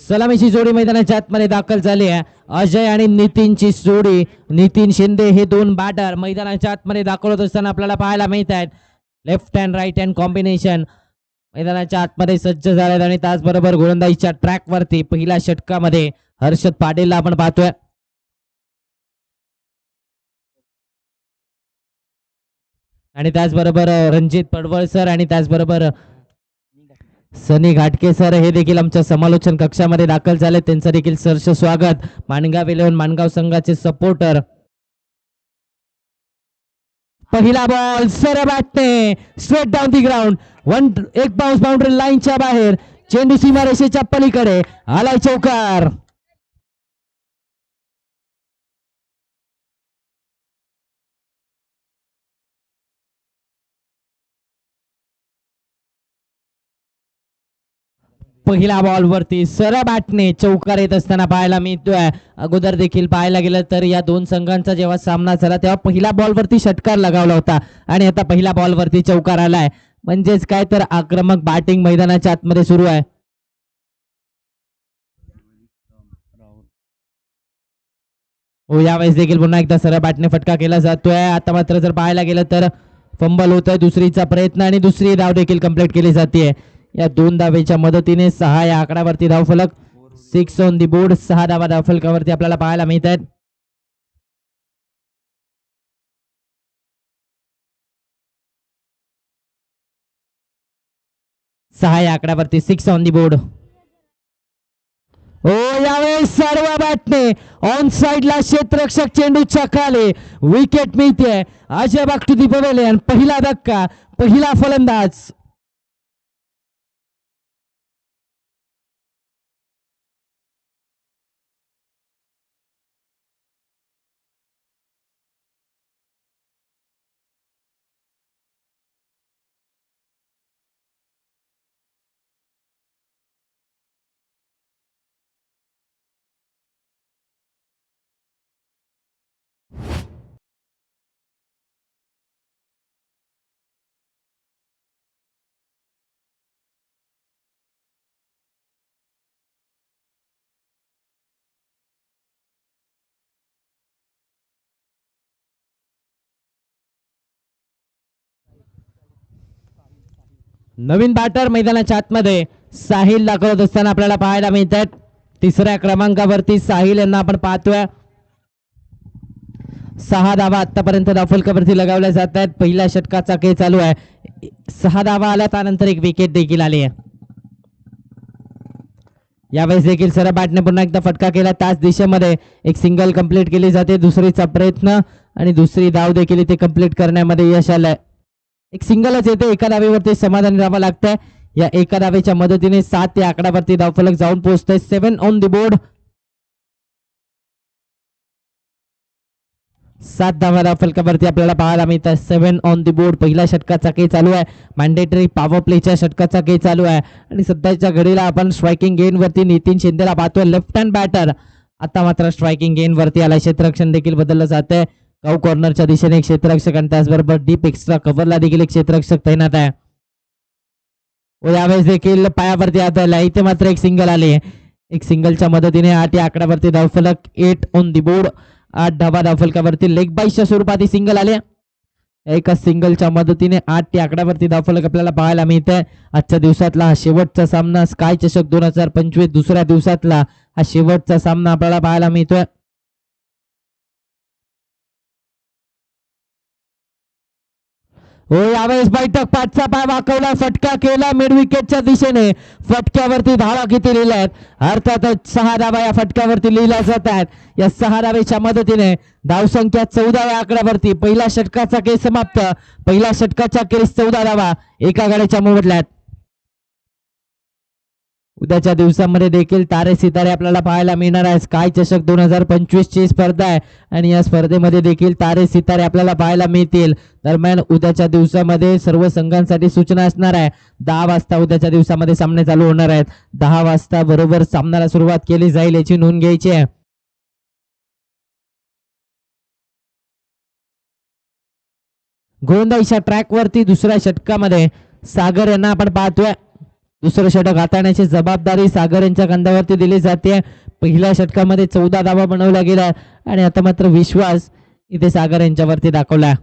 सलामीची जोडी मैदानाच्या आतमध्ये दाखल झाली आहे. अजय आणि नितीनची जोडी. नितीन शिंदे हे दोन बॅटर मैदानाच्या आतमध्ये दाखल होत असताना आपल्याला पाहायला मिळत आहेत. Left hand right hand combination मैदानाच्या आतमध्ये सज्ज झालेत आणि त्याचबरोबर गोलंदाजीच्या ट्रॅक वरती पहिल्या षटकामध्ये हर्षद पाटीलला आपण पाहतोय. आणि त्याचबरोबर रणजित पडवळ सर आणि त्याचबरोबर सनी घाटके सर हे देखील आमच्या समालोचन कक्षामध्ये दाखल झाले. त्यांचं देखील सहर्ष स्वागत. माणगाव 11 माणगाव संघाचे सपोर्टर. पहिला बॉल सरळ बॅटने स्ट्रेट डाऊन दी ग्राउंड. एक बाउन्स बाउंड्री लाईनच्या बाहेर. चेंडू सीमारेषेच्या पलीकडे आलाय चौकार. पहिल्या बॉल वरती सरळ बॅटने चौकार येत असताना पाहायला मिळतोय. अगोदर देखील पाहायला गेलं तर या दोन संघांचा जेव्हा सामना झाला तेव्हा पहिल्या बॉल वरती षटकार लगावला होता आणि आता पहिल्या बॉल वरती चौकार आलाय. म्हणजेच काय तर आक्रमक बॅटिंग मैदानाच्या आतमध्ये सुरू आहे. हो, यावेळेस देखील पुन्हा एकदा सरळ बॅटने फटका केला जातोय. आता मात्र जर पाहायला गेलं तर फंबल होतोय. दुसरीचा प्रयत्न आणि दुसरी धाव देखील कंप्लीट केली जाते. या दोन धावेच्या मदतीने 6 या आकड्यावरती धावफलक. 6 ऑन दी बोर्ड. 6 धावा धावफलकावरती आपल्याला पाहायला मिळत आहेत. सहा या आकड्यावरती 6 ऑन दी बोर्ड. हो, यावेळेस सर्व बॅटने ऑन साइडला क्षेत्ररक्षक चेंडूच्या खाली विकेट मिळते. अजय बाग टू दी पवेलियन. पहिला धक्का, पहिला फलंदाज. नवीन बॅटर मैदानाच्या आतमध्ये साहिल दाखवत असताना आपल्याला पाहायला मिळत आहेत. तिसऱ्या क्रमांकावरती साहिल यांना आपण पाहतोय. 6 धावा आतापर्यंत धावफलकावरती लगावल्या जात आहेत. पहिल्या षटकाचा खेळ चालू आहे. 6 धावा आल्या त्यानंतर एक विकेट देखील आली आहे. यावेळेस देखील सरळ बॅटने पुन्हा एकदा फटका केला. त्याच दिशेमध्ये एक सिंगल कंप्लीट केली जाते. दुसरीचा प्रयत्न आणि दुसरी धाव देखील इथे कंप्लीट करण्यामध्ये यश आलंय. एक सिंगलच येते. एका धावेवरती समाधानी राहावं लागतंय. या एका धावेच्या मदतीने 7 या आकड्यावरती धावफलक जाऊन पोहोचतोय. 7 ऑन दी बोर्ड. 7 धावा धावफलकावरती आपल्याला पाहायला मिळतात. 7 ऑन दी बोर्ड. पहिल्या षटकाचा खेळ चालू आहे. मॅन्डेटरी पॉवर प्लेच्या षटकाचा खेळ चालू आहे आणि सध्याच्या घडीला आपण स्ट्रायकिंग गेन वरती नितीन शिंदेला पाहतोय. Left hand batter. आता मात्र स्ट्रायकिंग गेन वरती आला. क्षेत्ररक्षण देखील बदललं जातंय. काऊ कॉर्नरच्या दिशेने एक क्षेत्ररक्षक आणि त्याचबरोबर डीप एक्स्ट्रा कव्हरला देखील एक क्षेत्ररक्षक तैनात आहे. व यावेळेस देखील पायावरती आता इथे मात्र एक सिंगल आली. एक सिंगलच्या मदतीने 8 या आकड्यावरती धावफलक. 8 ऑन दी बोर्ड. 8 धावा धावफलकावरती. लेग बाईसच्या स्वरूपात ही सिंगल आले. एका सिंगलच्या मदतीने 8 या आकड्यावरती धावफलक आपल्याला पाहायला मिळतंय. आजच्या दिवसातला हा शेवटचा सामना. स्काय चषक 2025 दुसऱ्या दिवसातला हा शेवटचा सामना आपल्याला पाहायला मिळतोय. हो, यावेळेस बैठक पाठचा पाय वाकवला. फटका केला मिड विकेटच्या दिशेने. फटक्यावरती धावा किती लिहिल्या आहेत? अर्थातच 6 धावा या फटक्यावरती लिहिल्या जात आहेत. या 6 धावेच्या मदतीने धावसंख्या 14 या आकड्यावरती. पहिल्या षटकाचा खेळ समाप्त. पहिल्या षटकाच्या अखेरीस 14 धावा एका गाड्याच्या मोबदल्यात. उद्याच्या दिवसामध्ये देखील तारे सितारे आपल्याला पाहायला मिळणार आहे. स्काय चषक 2025 ची स्पर्धा आहे आणि या स्पर्धेमध्ये देखील तारे सितारे आपल्याला पाहायला मिळतील. दरम्यान उद्याच्या दिवसामध्ये सर्व संघांसाठी सूचना असणार आहे. 10 वाजता उद्याच्या दिवसामध्ये सामने चालू होणार आहेत. 10 वाजता बरोबर सामन्याला सुरुवात केली जाईल याची नोंद घ्यायची आहे. गोलंदाजीच्या ट्रॅक वरती दुसऱ्या षटकामध्ये सागर यांना आपण पाहतोय. दुसरं षटक हाताळण्याची जबाबदारी सागर यांच्या खांद्यावरती दिली जाते. पहिल्या षटकामध्ये 14 धावा बनवल्या गेल्या आणि आता मात्र विश्वास इथे सागर यांच्यावरती दाखवला.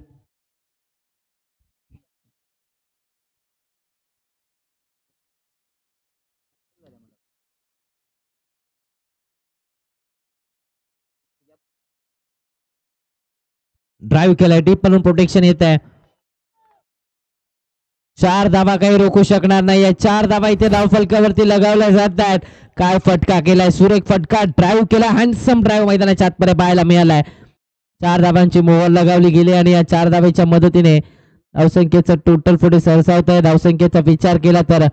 ड्राईव्ह केलाय, डीप म्हणून प्रोटेक्शन येत आहे. 4 धावा काही रोखू शकणार नाहीये. 4 धावा इथे धावफलकावरती लगावल्या जात आहेत. काय फटका केलाय, सुरेख फटका, ड्राईव्ह केला, हँडसम ड्राईव्ह मैदानाच्या आतमध्ये पाहायला मिळालाय. 4 धावांची मोहर लगावली गेली आणि या 4 धावेच्या मदतीने धावसंख्येचं टोटल पुढे सरसावत आहे. धावसंख्येचा विचार केला तर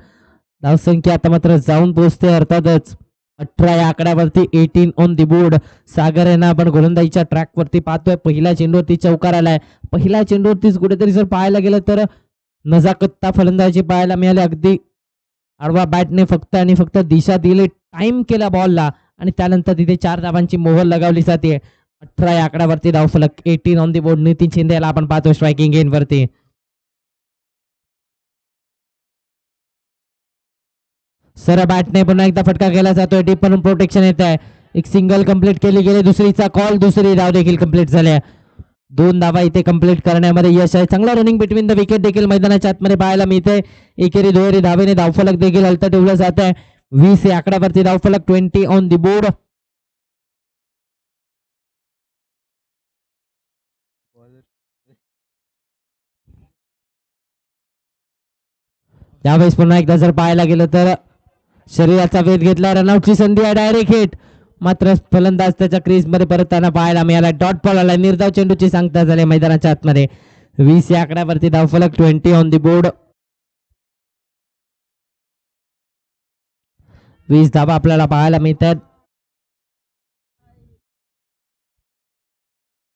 धावसंख्या आता मात्र जाऊन पोहोचते. अर्थातच 18 या आकड्यावरती 18 ऑन दी बोर्ड. सागर यांना आपण गोलंदाजीच्या ट्रॅक वरती पाहतोय. पहिल्या चेंडूवरती चौकार आलाय. पहिल्या चेंडूवरतीच कुठेतरी जर पाहायला गेलं तर नजाकतता फलंदाजी पाहायला मिळाली. अगदी आडवा बॅटने फक्त आणि फक्त दिशा दिली, टाइम केला बॉलला आणि त्यानंतर तिथे 4 धावांची मोहर लगावली जाते. 18 या आकड्यावरती धावफलक, 18 on the board. Nitin Shinde याला आपण पाहतो स्ट्रायकिंग एंड वरती. सर बॅटने पुन्हा एकदा फटका केला जातोय. डीप म्हणून प्रोटेक्शन येत आहे. एक सिंगल कंप्लीट केली गेली, दुसरीचा कॉल, दुसरी धाव देखील कंप्लीट झाल्या. 2 धावा इथे कंप्लीट करण्यामध्ये यश आहे. चांगला रनिंग बिटवीन द विकेट देखील मैदानाच्या आतमध्ये पाहायला मिळते. एकेरी दुहेरी धावेने धावफलक देखील हलतं ठेवलं जात आहे. 20 या आकड्यावरती धावफलक, 20 ऑन दी बोर्ड. यावेळेस पुन्हा एकदा जर पाहायला गेलं तर शरीराचा वेध घेतला, रनआउटची संधी आहे, डायरेक्ट हिट. मात्र फलंदाज त्याच्या क्रीज मध्ये परतताना पाहायला मिळाला. डॉट बॉल आला, निर्धाव चेंडूची सांगता झाली मैदानाच्या आतमध्ये. 20 या आकड्यावरती धावफलक, 20 ऑन दी बोर्ड. 20 धावा आपल्याला पाहायला मिळतात.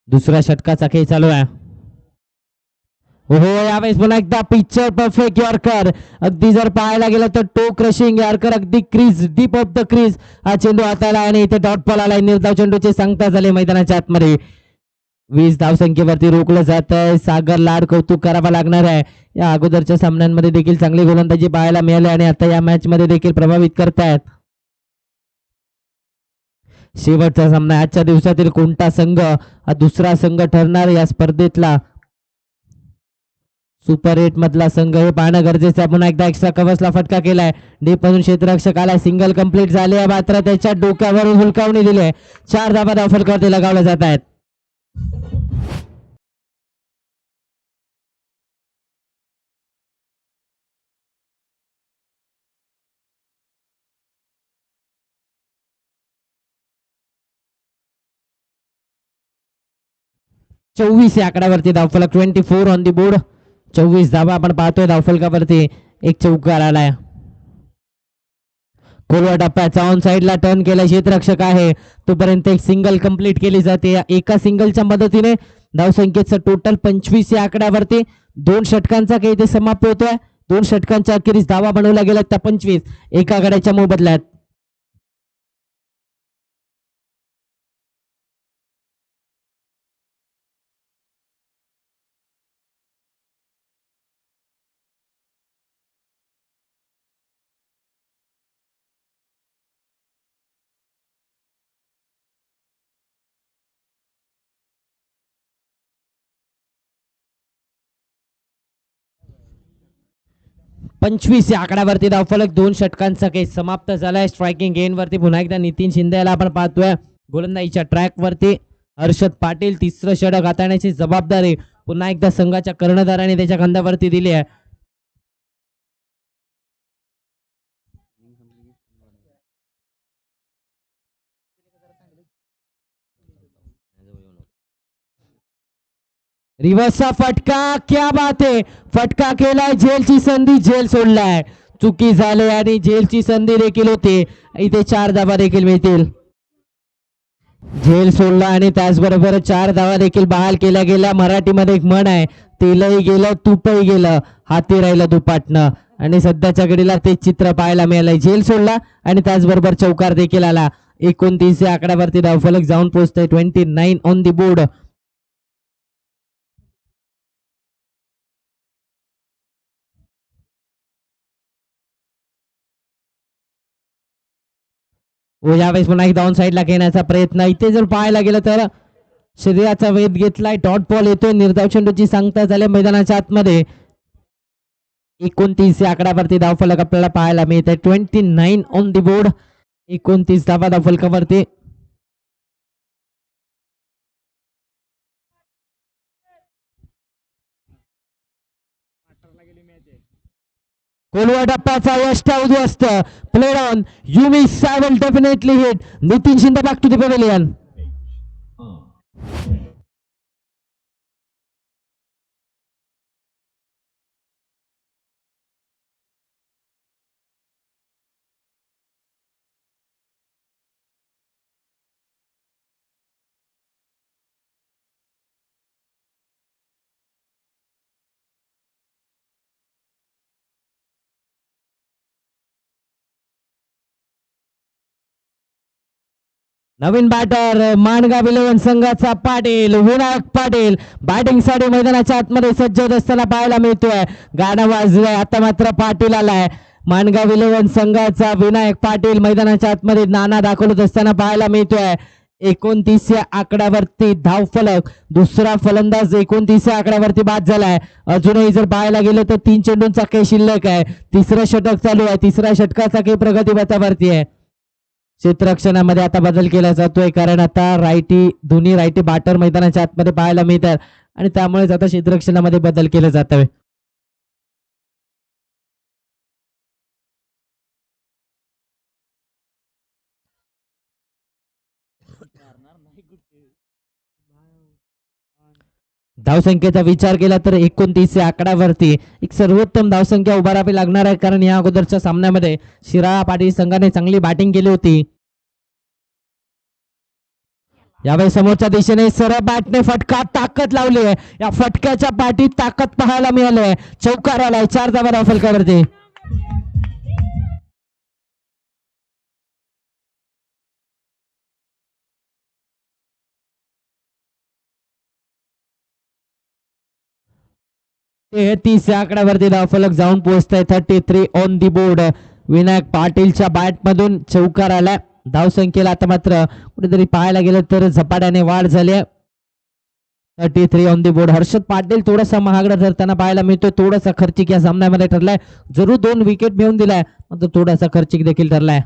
दुसऱ्या षटकाचा खेळ चालू आहे. हो, यावेळेस पुन्हा एकदा पिक्चर परफेक्ट यॉर्कर. अगदी जर पाहायला गेलं तर टो क्रशिंग यॉर्कर, अगदी crease, deep of the crease हा चेंडू हाताला आणि इथे डॉट बॉल आलाय. निर्धाव चेंडूचे सांगता झाले मैदानाच्या आतमध्ये. 20 धावसंख्येवरती रोखलं जात आहे. सागर लाड कौतुक करावा लागणार आहे. या अगोदरच्या सामन्यांमध्ये देखील चांगली गोलंदाजी पाहायला मिळाली आणि आता या मॅच मध्ये देखील प्रभावित करतायत. शेवटचा सामना, आजच्या दिवसातील कोणता संघ हा दुसरा संघ ठरणार या स्पर्धेतला सुपर 8 मधला संघ हे पाहणं गरजेचं आहे. पुन्हा एकदा एक्स्ट्रा कव्हर्सला फटका केलाय. डीप मधून क्षेत्ररक्षक आलाय. सिंगल कंप्लीट झाले, मात्र त्याच्या डोक्यावरून हुलकावणी दिली. 4 धावा धावफलकावरती लगावल्या जात आहेत. चोवीस या आकड्यावरती धावफलक, 24 ऑन दी बोर्ड. 24 धावा आपण पाहतोय धावफलकावरती. एक चौकार आलाय. खोलवा टप्प्याचा ऑन साइडला टर्न केला, क्षेत्ररक्षक आहे तोपर्यंत एक सिंगल कंप्लीट केली जाते. एका सिंगलच्या मदतीने धावसंख्येचं टोटल 25 या आकड्यावरती 2 षटकांचा खेळ इथे समाप्त होतोय. 2 षटकांच्या अखेरीस धावा बनवल्या गेल्या त्या 25 एका गड्याच्या मोबदल्यात. पंचवीस या आकड्यावरती धावफलक, 2 षटकांचा खेळ समाप्त झालाय. स्ट्रायकिंग एंड वरती पुन्हा एकदा नितीन शिंदे याला आपण पाहतोय. गोलंदाजीच्या ट्रॅक वरती हर्षद पाटील. तिसरं षटक हाताळण्याची जबाबदारी पुन्हा एकदा संघाच्या कर्णधाराने त्याच्या खांद्यावरती दिली आहे. रिव्हर्सचा फटका, क्या बात आहे. फटका केलाय, जेलची संधी, जेल सोडलाय. चुकी झाली आणि जेलची संधी देखील होती. इथे 4 धावा देखील मिळतील. झेल सोडला आणि त्याचबरोबर 4 धावा देखील बहाल केल्या गेल्या. मराठीमध्ये एक म्हण आहे, तेलही गेलं तुपही गेलं, हाती राहिलं दुपाटणं. आणि सध्याच्या घडीला ते चित्र पाहायला मिळालंय. झेल सोडला आणि त्याचबरोबर चौकार देखील आला. 29 या आकड्यावरती धावफलक जाऊन पोहोचतोय. 29 ऑन दी बोर्ड. यावेळेस पुन्हा एकदा ऑन साईडला घेण्याचा प्रयत्न. इथे जर पाहायला गेलं तर शरीराचा वेध घेतलाय. डॉट बॉल येतोय. निर्धाव चेंडूची सांगता झाली मैदानाच्या आतमध्ये. 29 या आकड्यावरती धावफलक आपल्याला पाहायला मिळते. 29 ऑन दी बोर्ड. 29 धावा धावफलकावरती. कोलवा टप्प्याचा यष्टा उद्ध्वस्त. Played on. You miss I will definitely hit. Nitin Shinde back to the pavilion. नवीन बॅटर माणगाव 11 संघाचा पाटील विनायक पाटील बॅटिंग साठी मैदानाच्या आतमध्ये सज्ज होत असताना पाहायला मिळतोय. गाणं वाजलंय. आता मात्र पाटील आलाय. माणगाव 11 संघाचा विनायक पाटील मैदानाच्या आतमध्ये नाना दाखवत असताना पाहायला मिळतोय. 29 या आकड्यावरती धावफलक. दुसरा फलंदाज 29 या आकड्यावरती बाद झालाय. अजूनही जर पाहायला गेलं तर 3 चेंडूंचा काही शिल्लक आहे. तिसरं षटक चालू आहे. तिसऱ्या षटकाचा काही प्रगती पथावरती आहे. क्षेत्ररक्षणामध्ये आता बदल केला जातोय कारण आता दोन्ही रायटी बॅटर मैदानाच्या आतमध्ये पाहायला मिळतात आणि त्यामुळेच आता क्षेत्ररक्षणामध्ये बदल केला जात आहे. धावसंख्येचा विचार केला तर 29 या आकड्यावरती एक सर्वोत्तम धावसंख्या उभारावी लागणार आहे कारण या अगोदरच्या सामन्यामध्ये शिराळा पाटील संघाने चांगली बॅटिंग केली होती. यावेळी समोरच्या दिशेने सरळ बॅटने फटका ताकद लावली आहे. या फटक्याच्या पाठीत ताकद पाहायला मिळाली आहे. चौकार आलाय. 4 धावा धावफलकावरती. हे 30 या आकड्यावरती धावफलक जाऊन पोहोचत आहे. 33 ऑन दी बोर्ड. विनायक पाटीलच्या बॅट मधून चौकार आलाय. धावसंख्येला आता मात्र कुठेतरी पाहायला गेलं तर झपाट्याने वाढ झाली आहे. 33 on the board. Harshad Patil थोडासा महागडा ठरताना पाहायला मिळतोय. थोडासा खर्चिक या सामन्यामध्ये ठरलाय. जरूर 2 विकेट मिळवून दिलाय मात्र थोडासा खर्चिक देखील ठरलाय.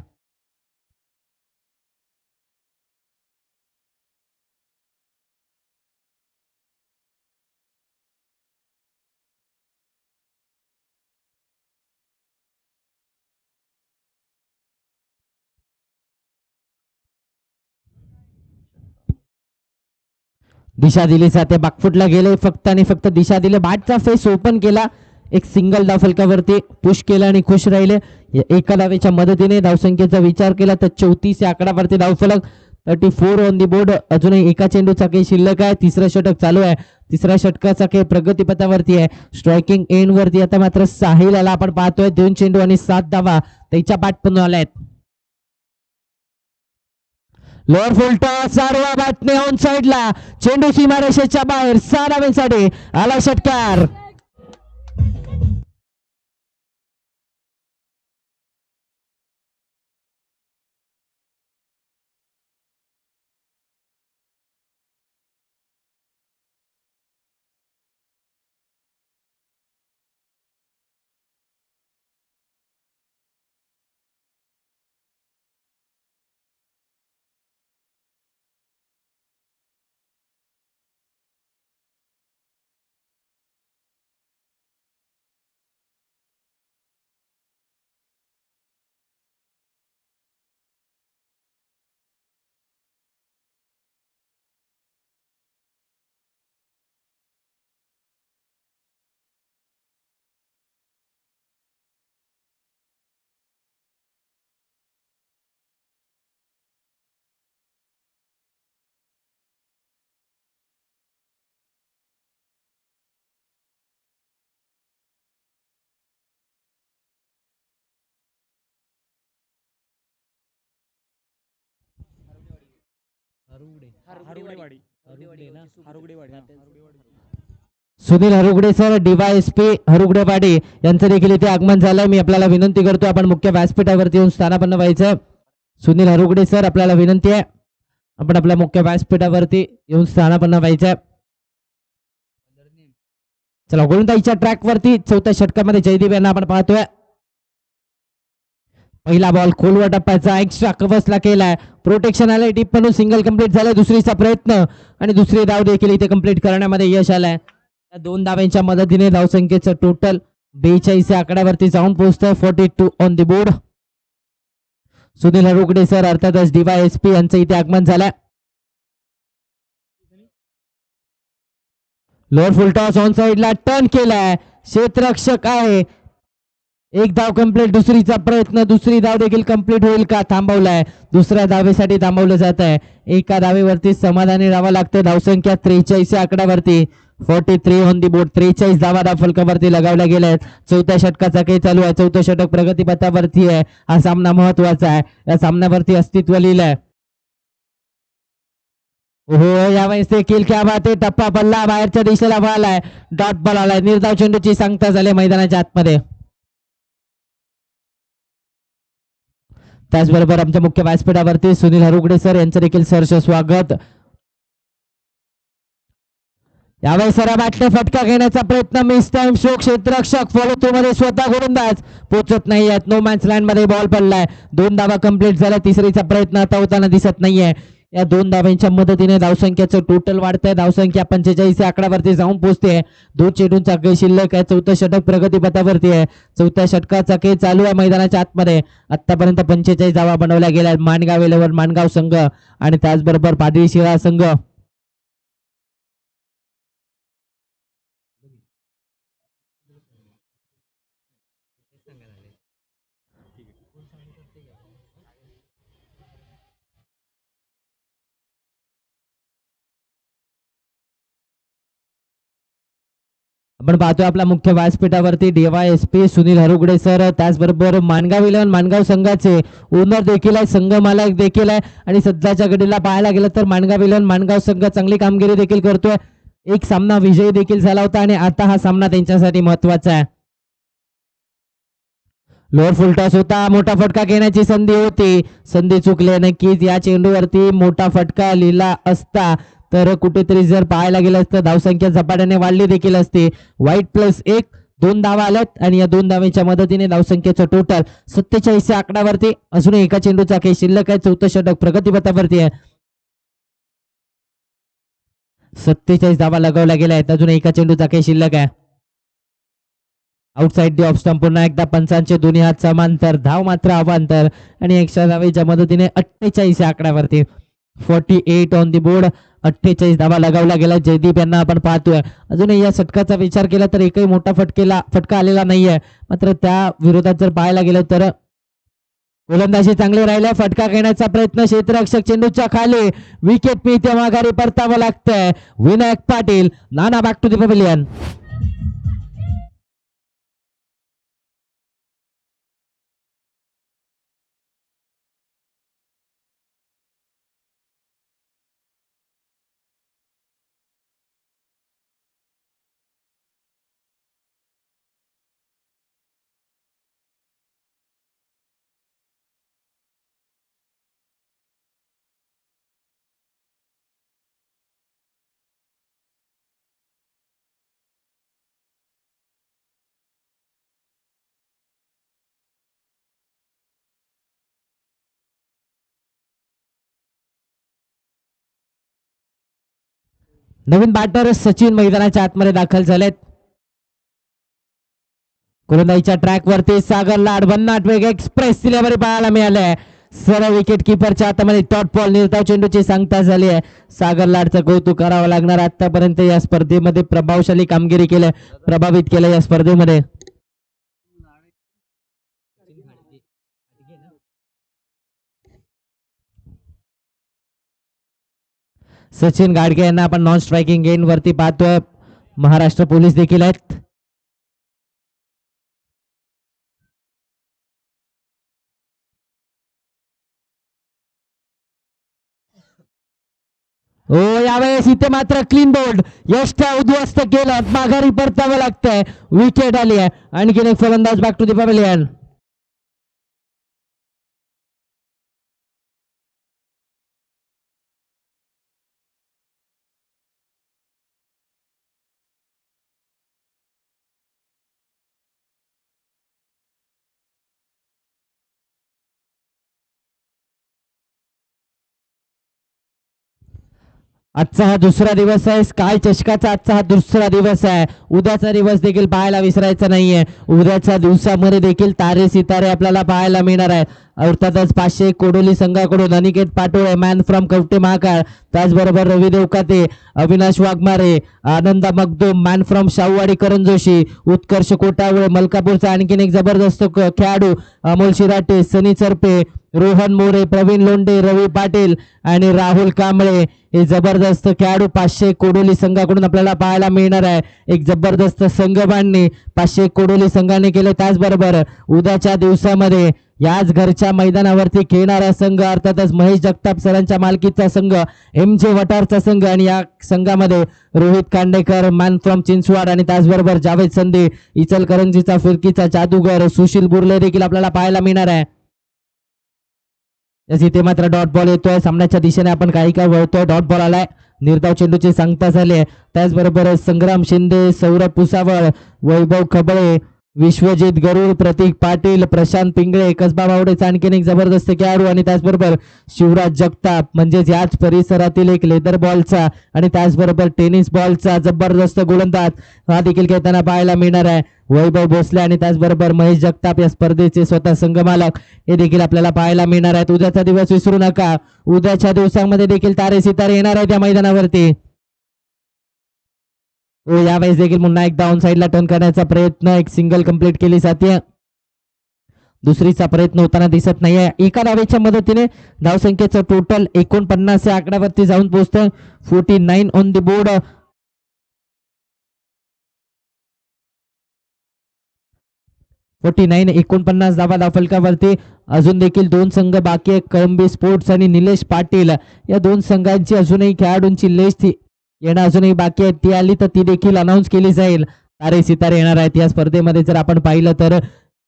दिशा दिली जाते. बॅकफुटला गेले फक्त आणि फक्त दिशा दिले. बॅटचा फेस ओपन केला. एक सिंगल धावफलकावरती पुश केलं आणि खुश राहिले. एका धावेच्या मदतीने धावसंख्येचा विचार केला तर 34 या आकड्यावरती धावफलक. 34 ऑन दी बोर्ड. अजूनही एका चेंडूचा काही शिल्लक आहे. तिसरं षटक चालू आहे. तिसऱ्या षटकाचा काही प्रगतीपथावरती आहे. स्ट्रायकिंग एंड वरती आता मात्र साहिल आला आपण पाहतोय. 2 चेंडू आणि 7 धावा त्याच्या बॅट पण आल्या आहेत. लोअर फुलटा सारवा बॅटने ऑन साइडला. चेंडू सीमारेषेच्या बाहेर. 6 धावांसाठी आला षटकार. सुनील हरुगडे सर DYSP हरुगडेवाडी यांचं देखील इथे आगमन झालंय. मी आपल्याला विनंती करतो आपण मुख्य व्यासपीठावरती येऊन स्थानापन्न व्हायचं. सुनील हरुगडे सर, आपल्याला विनंती आहे आपण आपल्या मुख्य व्यासपीठावरती येऊन स्थानापन्न व्हायचं. चला, गोलंदाजीच्या ट्रॅक वरती चौथ्या षटकामध्ये जयदीप यांना आपण पाहतोय. पहिला बॉल खोलवर टप्प्याचा एक्स्ट्रा कव्हर्सला केलाय, प्रोटेक्शन आलंय, टीप म्हणून सिंगल कंप्लीट झालंय. दुसरीचा प्रयत्न आणि दुसरी धाव देखील इथे कंप्लीट करण्यामध्ये यश आलंय. या 2 धावांच्या मदतीने धावसंख्येचं टोटल 42 या आकड्यावरती जाऊन पोहोचतंय. 42 on the board. Sunil Harugade sir अर्थातच DYSP यांचं इथे आगमन झालंय. लोअर फुल टॉस ऑन साइडला टर्न केलाय, क्षेत्ररक्षक आहे. एक धाव कंप्लीट, दुसरीचा प्रयत्न, दुसरी धाव देखील कंप्लीट होईल का? थांबवलाय, दुसऱ्या धावेसाठी थांबवलं जात आहे. एका धावेवरती समाधानी राहावं लागतं. धावसंख्या 43 या आकड्यावरती. 43 ऑन दी बोर्ड. 43 धावा धाव फलकावरती लगावल्या गेल्या आहेत. चौथ्या षटकाचा खेळ चालू आहे. चौथं षटक प्रगतीपथावरती आहे. हा सामना महत्वाचा आहे. या सामन्यावरती अस्तित्व लिहिलंय. हो, यावेळेस देखील क्या बात आहे, टप्पा पडला, बाहेरच्या दिशेला बॉल आहे, डॉट बॉल आलाय. निर्धाव चेंडूची सांगता झाली मैदानाच्या आतमध्ये. त्याचबरोबर आमच्या मुख्य व्यासपीठावरती सुनील हरुगडे सर यांचं देखील सहर्ष स्वागत. यावेळेस सरा बॅटने फटका घेण्याचा प्रयत्न, मिस टाइम स्ट्रोक. क्षेत्ररक्षक फॉलो थ्रू मध्ये स्वतः गोलंदाज पोहोचत नाही आहेत. नो मॅच लँड मध्ये बॉल पडलाय. 2 धावा कंप्लीट झाल्या. तिसरीचा प्रयत्न आता होताना दिसत नाहीये. या 2 धावांच्या मदतीने धावसंख्येचं टोटल वाढतंय. धावसंख्या 45 आकड्यावरती जाऊन पोहोचते. 2 चेंडूंचा खेळ शिल्लक आहे. चौथं षटक प्रगतीपथावरती आहे. चौथ्या षटकाचा खेळ चालू आहे मैदानाच्या आतमध्ये. आतापर्यंत 45 धावा बनवल्या गेल्या. माणगाव 11 माणगाव संघ आणि त्याचबरोबर पाडळी शिळा संघ. आपण पाहतोय आपल्या मुख्य व्यासपीठावरती DYSP सुनील हरुगडे सर, त्याचबरोबर माणगाव 11 माणगाव संघाचे ओनर देखील आहे, संघ मालक देखील आहे. आणि सध्याच्या घडीला पाहायला गेलं तर माणगाव 11 माणगाव संघ चांगली कामगिरी देखील करतोय. एक सामना विजयी देखील झाला होता आणि आता हा सामना त्यांच्यासाठी महत्वाचा आहे. लोअर फुल टॉस होता, मोठा फटका घेण्याची संधी होती, संधी चुकले. नक्कीच या चेंडूवरती मोठा फटका लिहिला असता तर कुठेतरी जर पाहायला गेलं असतं धावसंख्या झपाट्याने वाढली देखील असते. वाईट +1, 2 धावा आल्यात आणि या 2 धावांच्या मदतीने धावसंख्येचं टोटल 47 आकड्यावरती. अजून एका चेंडूचा खेळ शिल्लक आहे. चौथं षटक प्रगतीपथावरती आहे. 47 धावा लगावल्या गेल्या आहेत. अजून एका चेंडूचा खेळ शिल्लक आहे. Outside the off stump. पुन्हा एकदा पंचांचे दोन्ही हात समांतर, धाव मात्र अवांतर आणि एक्स्ट्रा धावेच्या मदतीने 48 आकड्यावरती. 48 ऑन दी बोर्ड. 48 धावा लगावल्या गेल्या. जयदीप यांना आपण पाहतोय. अजूनही या षटकाचा विचार केला तर एकही मोठा फटका आलेला नाहीये. मात्र त्या विरोधात जर पाहायला गेलं तर गोलंदाजी चांगली राहिल्या. फटका घेण्याचा प्रयत्न, क्षेत्ररक्षक चेंडूच्या खाली, विकेट मिळते, माघारी परतावं लागतंय. Vinayak Patil, Nana back to the pavilion. नवीन बॅटर सचिन मैदानाच्या आतमध्ये दाखल झालेत. गोलंदाजीच्या ट्रॅक वरती सागर लाड, भन्नाट वेग, एक्सप्रेस डिलिव्हरी पाहायला मिळालंय. सरळ विकेट किपरच्या हातामध्ये टॉट बॉल. निर्धाव चेंडूची सांगता झाली आहे. सागर लाडचं कौतुक करावं लागणार. आतापर्यंत या स्पर्धेमध्ये प्रभावशाली कामगिरी केली, प्रभावित केलं या स्पर्धेमध्ये. सचिन गाडगे यांना आपण नॉन स्ट्रायकिंग एंड वरती पाहतोय. महाराष्ट्र पोलीस देखील आहेत. हो, यावेळेस इथे मात्र क्लीन बोल्ड, यष्टा उद्ध्वस्त केलं, माघारी परतावं लागतंय. विकेट आली आहे. आणखीन एक फलंदाज बॅक टू द पवेलियन. आजचा हा दुसरा दिवस आहे स्काय चषकाचा. आजचा हा दुसरा दिवस आहे. उद्याचा दिवस देखील पाहायला विसरायचा नाहीये. उद्याच्या दिवसामध्ये देखील तारे सितारे आपल्याला पाहायला मिळणार आहे. अर्थातच 500 कोडोली संघाकडून अनिकेत पाटोळे मॅन फ्रॉम कवटे महाकाळ, त्याचबरोबर रवी देवकाते, अविनाश वाघमारे, आनंदा मगदूम मॅन फ्रॉम शाहूवाडी करण जोशी, उत्कर्ष कोटावळे मलकापूरचा आणखीन एक जबरदस्त खेळाडू अमोल शिराटे, सनी चरपे, रोहन मोरे, प्रवीण लोंढे, रवी पाटील आणि राहुल कांबळे हे जबरदस्त खेळाडू 500 कोडोली संघाकडून आपल्याला पाहायला मिळणार आहे. एक जबरदस्त संघ बांधणी 500 कोडोली संघाने केले. त्याचबरोबर उद्याच्या दिवसामध्ये याच घरच्या मैदानावरती खेळणारा संघ अर्थातच महेश जगताप सरांच्या मालकीचा संघ MJ वटारचा संघ आणि या संघामध्ये रोहित कांडेकर मॅन फ्रॉम चिंचवाड आणि त्याचबरोबर जावेद संधी इचलकरंजीचा फिरकीचा जादूगर सुशील बुर्ले देखील आपल्याला पाहायला मिळणार आहे. इथे मात्र डॉट बॉल येतोय सामन्याच्या दिशेने. आपण काही काय वळतोय. डॉट बॉल आलाय. निर्धाव चेंडूची सांगता झाली. त्याचबरोबर संग्राम शिंदे, सौरभ पुसावळ, वैभव खबळे, विश्वजित गरुड, प्रतीक पाटील, प्रशांत पिंगळे, कसबा बावडेचा आणखीन एक जबरदस्त खेळाडू आणि त्याचबरोबर शिवराज जगताप म्हणजेच याच परिसरातील एक लेदर बॉलचा आणि त्याचबरोबर टेनिस बॉलचा जबरदस्त गोलंदाज हा देखील खेळताना पाहायला मिळणार आहे. वैभव भोसले आणि त्याचबरोबर महेश जगताप या स्पर्धेचे स्वतः संघमालक हे देखील आपल्याला पाहायला मिळणार आहेत. उद्याचा दिवस विसरू नका. उद्याच्या दिवसांमध्ये देखील तारे सितारे येणार आहेत या मैदानावरती. यावेळेस देखील पुन्हा एकदा ऑन साईडला टर्न करण्याचा प्रयत्न, एक सिंगल कंप्लीट केली जाते. दुसरीचा प्रयत्न होताना दिसत नाहीये. एका धावेच्या मदतीने धावसंख्येचं टोटल 49 या आकड्यावरती जाऊन पोहोचतं. 49 ऑन द बोर्ड. .49 49 धावा धावफलकावरती. अजून देखील दोन संघ बाकी आहेत. कळंबी स्पोर्ट्स आणि निलेश पाटील या दोन संघांची अजूनही खेळाडूंची लिस्ट येणं अजूनही बाकी आहे. ती आली तर ती देखील अनाऊन्स केली जाईल. तारे सितारे येणार आहेत या स्पर्धेमध्ये. जर आपण पाहिलं तर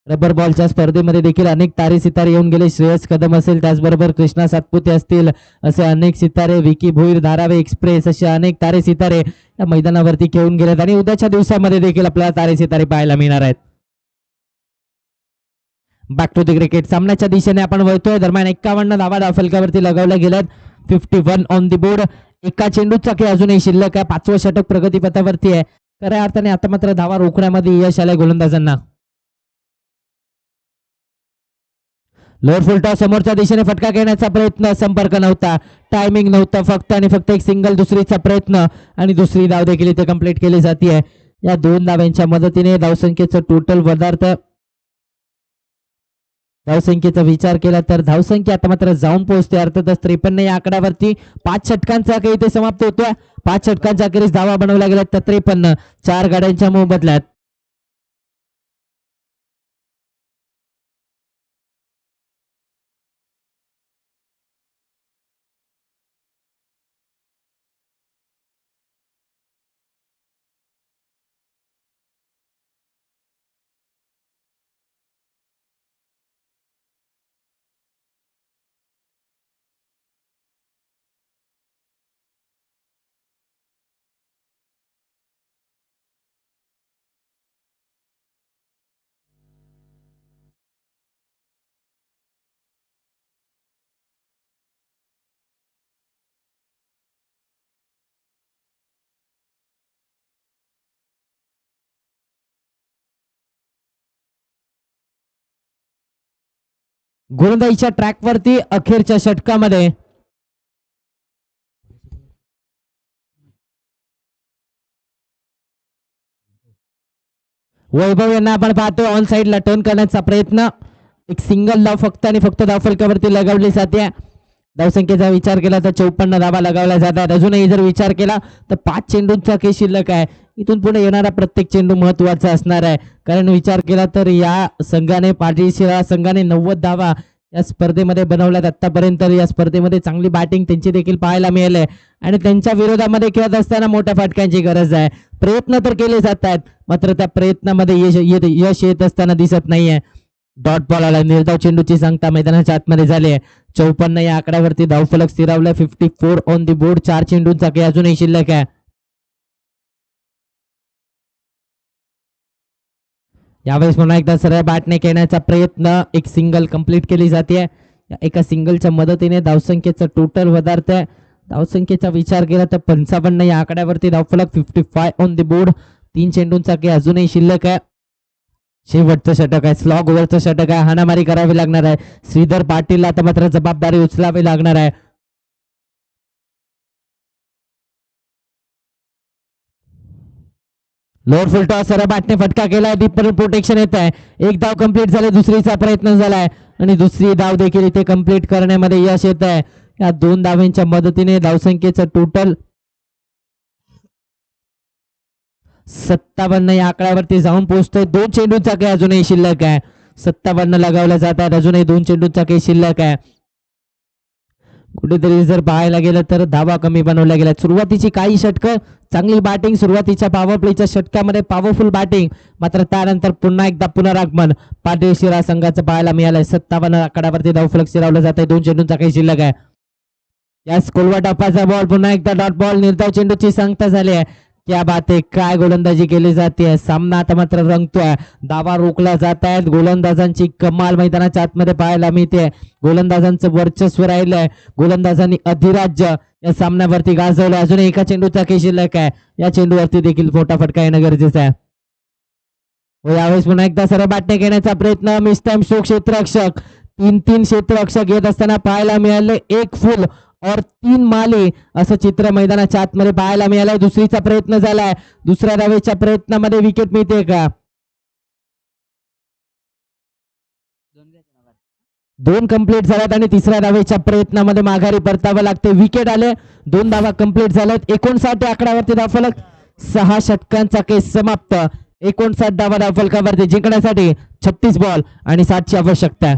रबर बॉलच्या स्पर्धेमध्ये देखील अनेक तारे सितारे येऊन गेले. श्रेयस कदम असेल, त्याचबरोबर कृष्णा सातपुते असतील, असे अनेक सितारे, विकी भोईर, धारावी एक्सप्रेस असे अनेक तारे सितारे या मैदानावरती खेळून गेलेत आणि उद्याच्या दिवसामध्ये देखील आपल्याला तारे सितारे पाहायला मिळणार आहेत. Back to the cricket. सामन्याच्या दिशेने आपण वळतोय. दरम्यान 51 धावा धावफलकावरती लगावल्या गेल्यात. 51 ऑन द बोर्ड. एका चेंडूचा खेळ अजूनही शिल्लक आहे. 5वं षटक प्रगतीपथावरती आहे. खऱ्या अर्थाने आता मात्र धावा रोखण्यामध्ये यश आलंय गोलंदाजांना. लोअर फुलटॉस समोरच्या दिशेने फटका घेण्याचा प्रयत्न, संपर्क नव्हता, टायमिंग नव्हता, फक्त आणि फक्त एक सिंगल दुसरीचा प्रयत्न आणि दुसरी धाव देखील इथे कंप्लीट केली जाते. या दोन धाव्यांच्या मदतीने धावसंख्येचं टोटल पदार्थ धावसंख्येचा विचार केला तर धावसंख्या आता मात्र जाऊन पोहोचते अर्थातच 53 या आकड्यावरती. 5 षटकांचा खेळ इथे समाप्त होतोय. 5 षटकांच्या अखेरीस धावा बनवल्या गेल्या तर 53. 4 गाड्यांच्या मोबदल्यात. गोलंदाजीच्या ट्रॅकवरती अखेरच्या षटकामध्ये वैभव यांना आपण पाहतो ऑन साईडला टर्न करण्याचा प्रयत्न. एक सिंगल धाव फक्त आणि फक्त धावफलकावरती लगावली जाते. धावसंख्येचा विचार केला तर 54 धावा लगावल्या जातात. अजूनही जर विचार केला तर 5 चेंडूंचा खेळ शिल्लक आहे. इथून पुढे येणारा प्रत्येक चेंडू महत्वाचा असणार आहे. कारण विचार केला तर या संघाने पाठीशी संघाने 90 धावा या स्पर्धेमध्ये बनवल्यात आतापर्यंत. या स्पर्धेमध्ये चांगली बॅटिंग त्यांची देखील पाहायला मिळाली आहे आणि त्यांच्या विरोधामध्ये खेळत असताना मोठ्या फटक्यांची गरज आहे. प्रयत्न तर केले जात आहेत, मात्र त्या प्रयत्नामध्ये यश येत असताना दिसत नाहीये. डॉट बॉल आला. निर्धाव चेंडूची सांगता मैदानाच्या आतमध्ये झाली आहे. 54 या आकड्यावरती धावफलक स्थिरावलाय. 54 ऑन दी बोर्ड. 4 चेंडूंचा खेळ अजूनही शिल्लक आहे. यावेळेस पुन्हा एकदा सरळ बॅटने खेळण्याचा प्रयत्न. एक सिंगल कंप्लीट केली जाते. एका सिंगलच्या मदतीने धावसंख्येचं टोटल पदार्थ धावसंख्येचा विचार केला तर 55 या आकड्यावरती धावफलक 55 ऑन द बोर्ड. 3 चेंडूंचा खेळ अजूनही शिल्लक आहे. शेवटचं षटक आहे, स्लॉग ओव्हरचं षटक आहे. हाणामारी करावी लागणार आहे. श्रीधर पाटील आता मात्र जबाबदारी उचलावी लागणार आहे. लोअर फुल टॉस सरळ बॅटने फटका केलाय. डीप प्रोटेक्शन येत आहे. एक धाव कंप्लीट झाले, दुसरीचा प्रयत्न झालाय आणि दुसरी धाव देखील इथे कंप्लीट करण्यामध्ये यश येत आहे. या 2 धावांच्या मदतीने धावसंख्येचं टोटल 57 या आकड्यावरती जाऊन पोहोचतोय. 2 चेंडूंचा खेळ अजूनही शिल्लक आहे. 57 लगावल्या जात आहेत. अजूनही 2 चेंडूंचा खेळ शिल्लक आहे. कुठेतरी जर पाहायला गेलं तर धावा कमी बनवल्या गेल्या. सुरुवातीची काही षटकं चांगली बॅटिंग, सुरुवातीच्या पॉवर प्लेच्या षटकामध्ये पॉवरफुल बॅटिंग, मात्र त्यानंतर पुन्हा एकदा पुनरागमन पाटील शिरा संघाचं पाहायला मिळालंय. 57 आकड्यावरती धावफलक शिरावलं जात आहे. 2 चेंडूंचा काही शिल्लक आहे. यास कोलवा टप्पाचा बॉल, पुन्हा एकदा डॉट बॉल. निर्धाव चेंडूची सांगता झाली आहे. क्या बात आहे, काय गोलंदाजी केली जाते. सामना आता मात्र रंगतोय. धावा रोखल्या जात आहेत. गोलंदाजांची कमाल मैदानाच्या आतमध्ये पाहायला मिळते. गोलंदाजांचं वर्चस्व राहिलंय. गोलंदाजांनी अधिराज्य या सामन्यावरती गाजवलं. अजून एका चेंडूचा खेळ शिल्लक आहे. या चेंडूवरती देखील मोठा फटका येणं गरजेचं आहे. यावेळेस पुन्हा एकदा सरळ बॅटने घेण्याचा प्रयत्न. मिस टाइम स्ट्रोक क्षेत्ररक्षक. 3 क्षेत्ररक्षक येत असताना पाहायला मिळाले. 1 फुल और 3 माली असं चित्र मैदानाच्या आतमध्ये पाहायला मिळालंय. दुसरीचा प्रयत्न झालाय. दुसऱ्या धावेच्या प्रयत्नामध्ये विकेट मिळते का? 2 कंप्लीट झाल्यात आणि तिसऱ्या धावेच्या प्रयत्नामध्ये माघारी परतावं लागते. विकेट आले. 2 धावा कंप्लीट झाल्यात. 59 आकड्यावरती धावफलक. 6 षटकांचा केस समाप्त. 59 धावा धावफलकावरती जिंकण्यासाठी 36 बॉल आणि 60 ची आवश्यकता.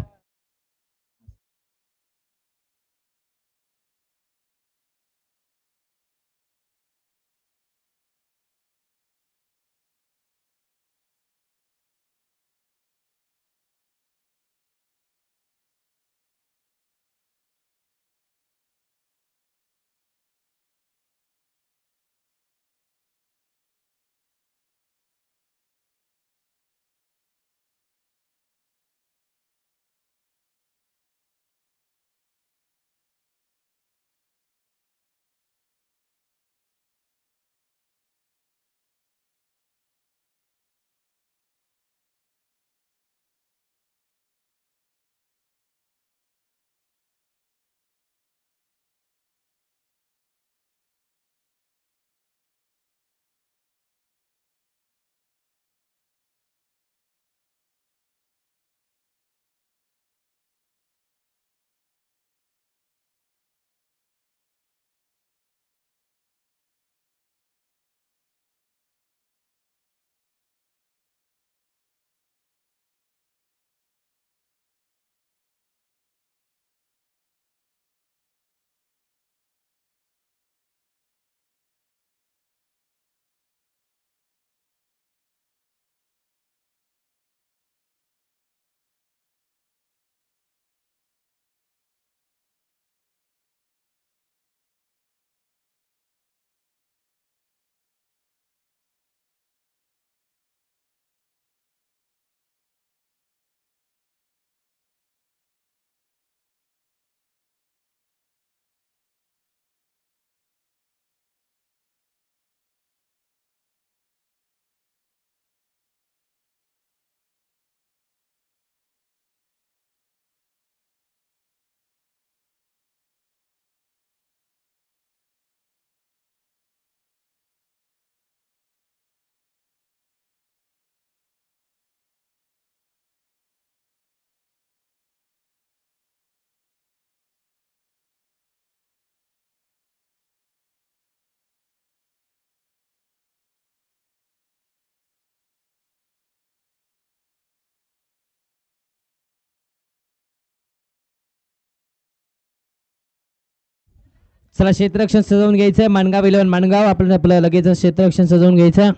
चला क्षेत्ररक्षण सजवून घ्यायचंय. माणगाव 11 माणगाव आपलं लगेच क्षेत्ररक्षण सजवून घ्यायचं.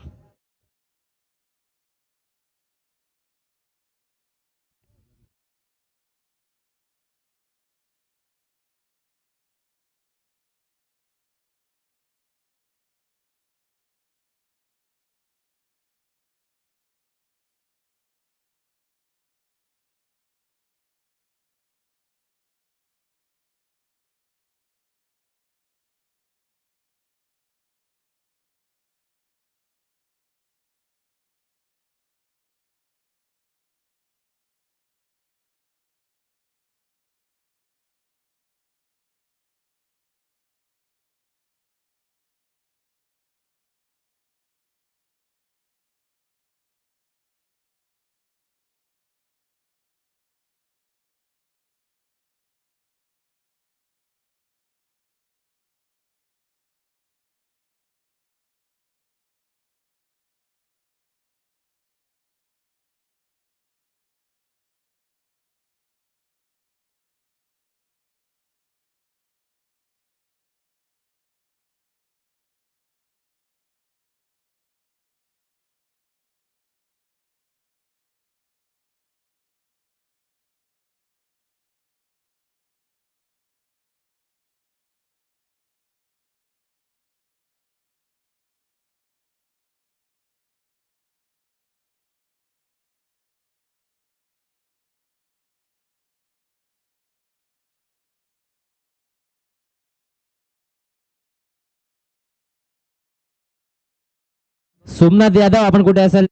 सोमनाथ यादव आपण कुठे असाल?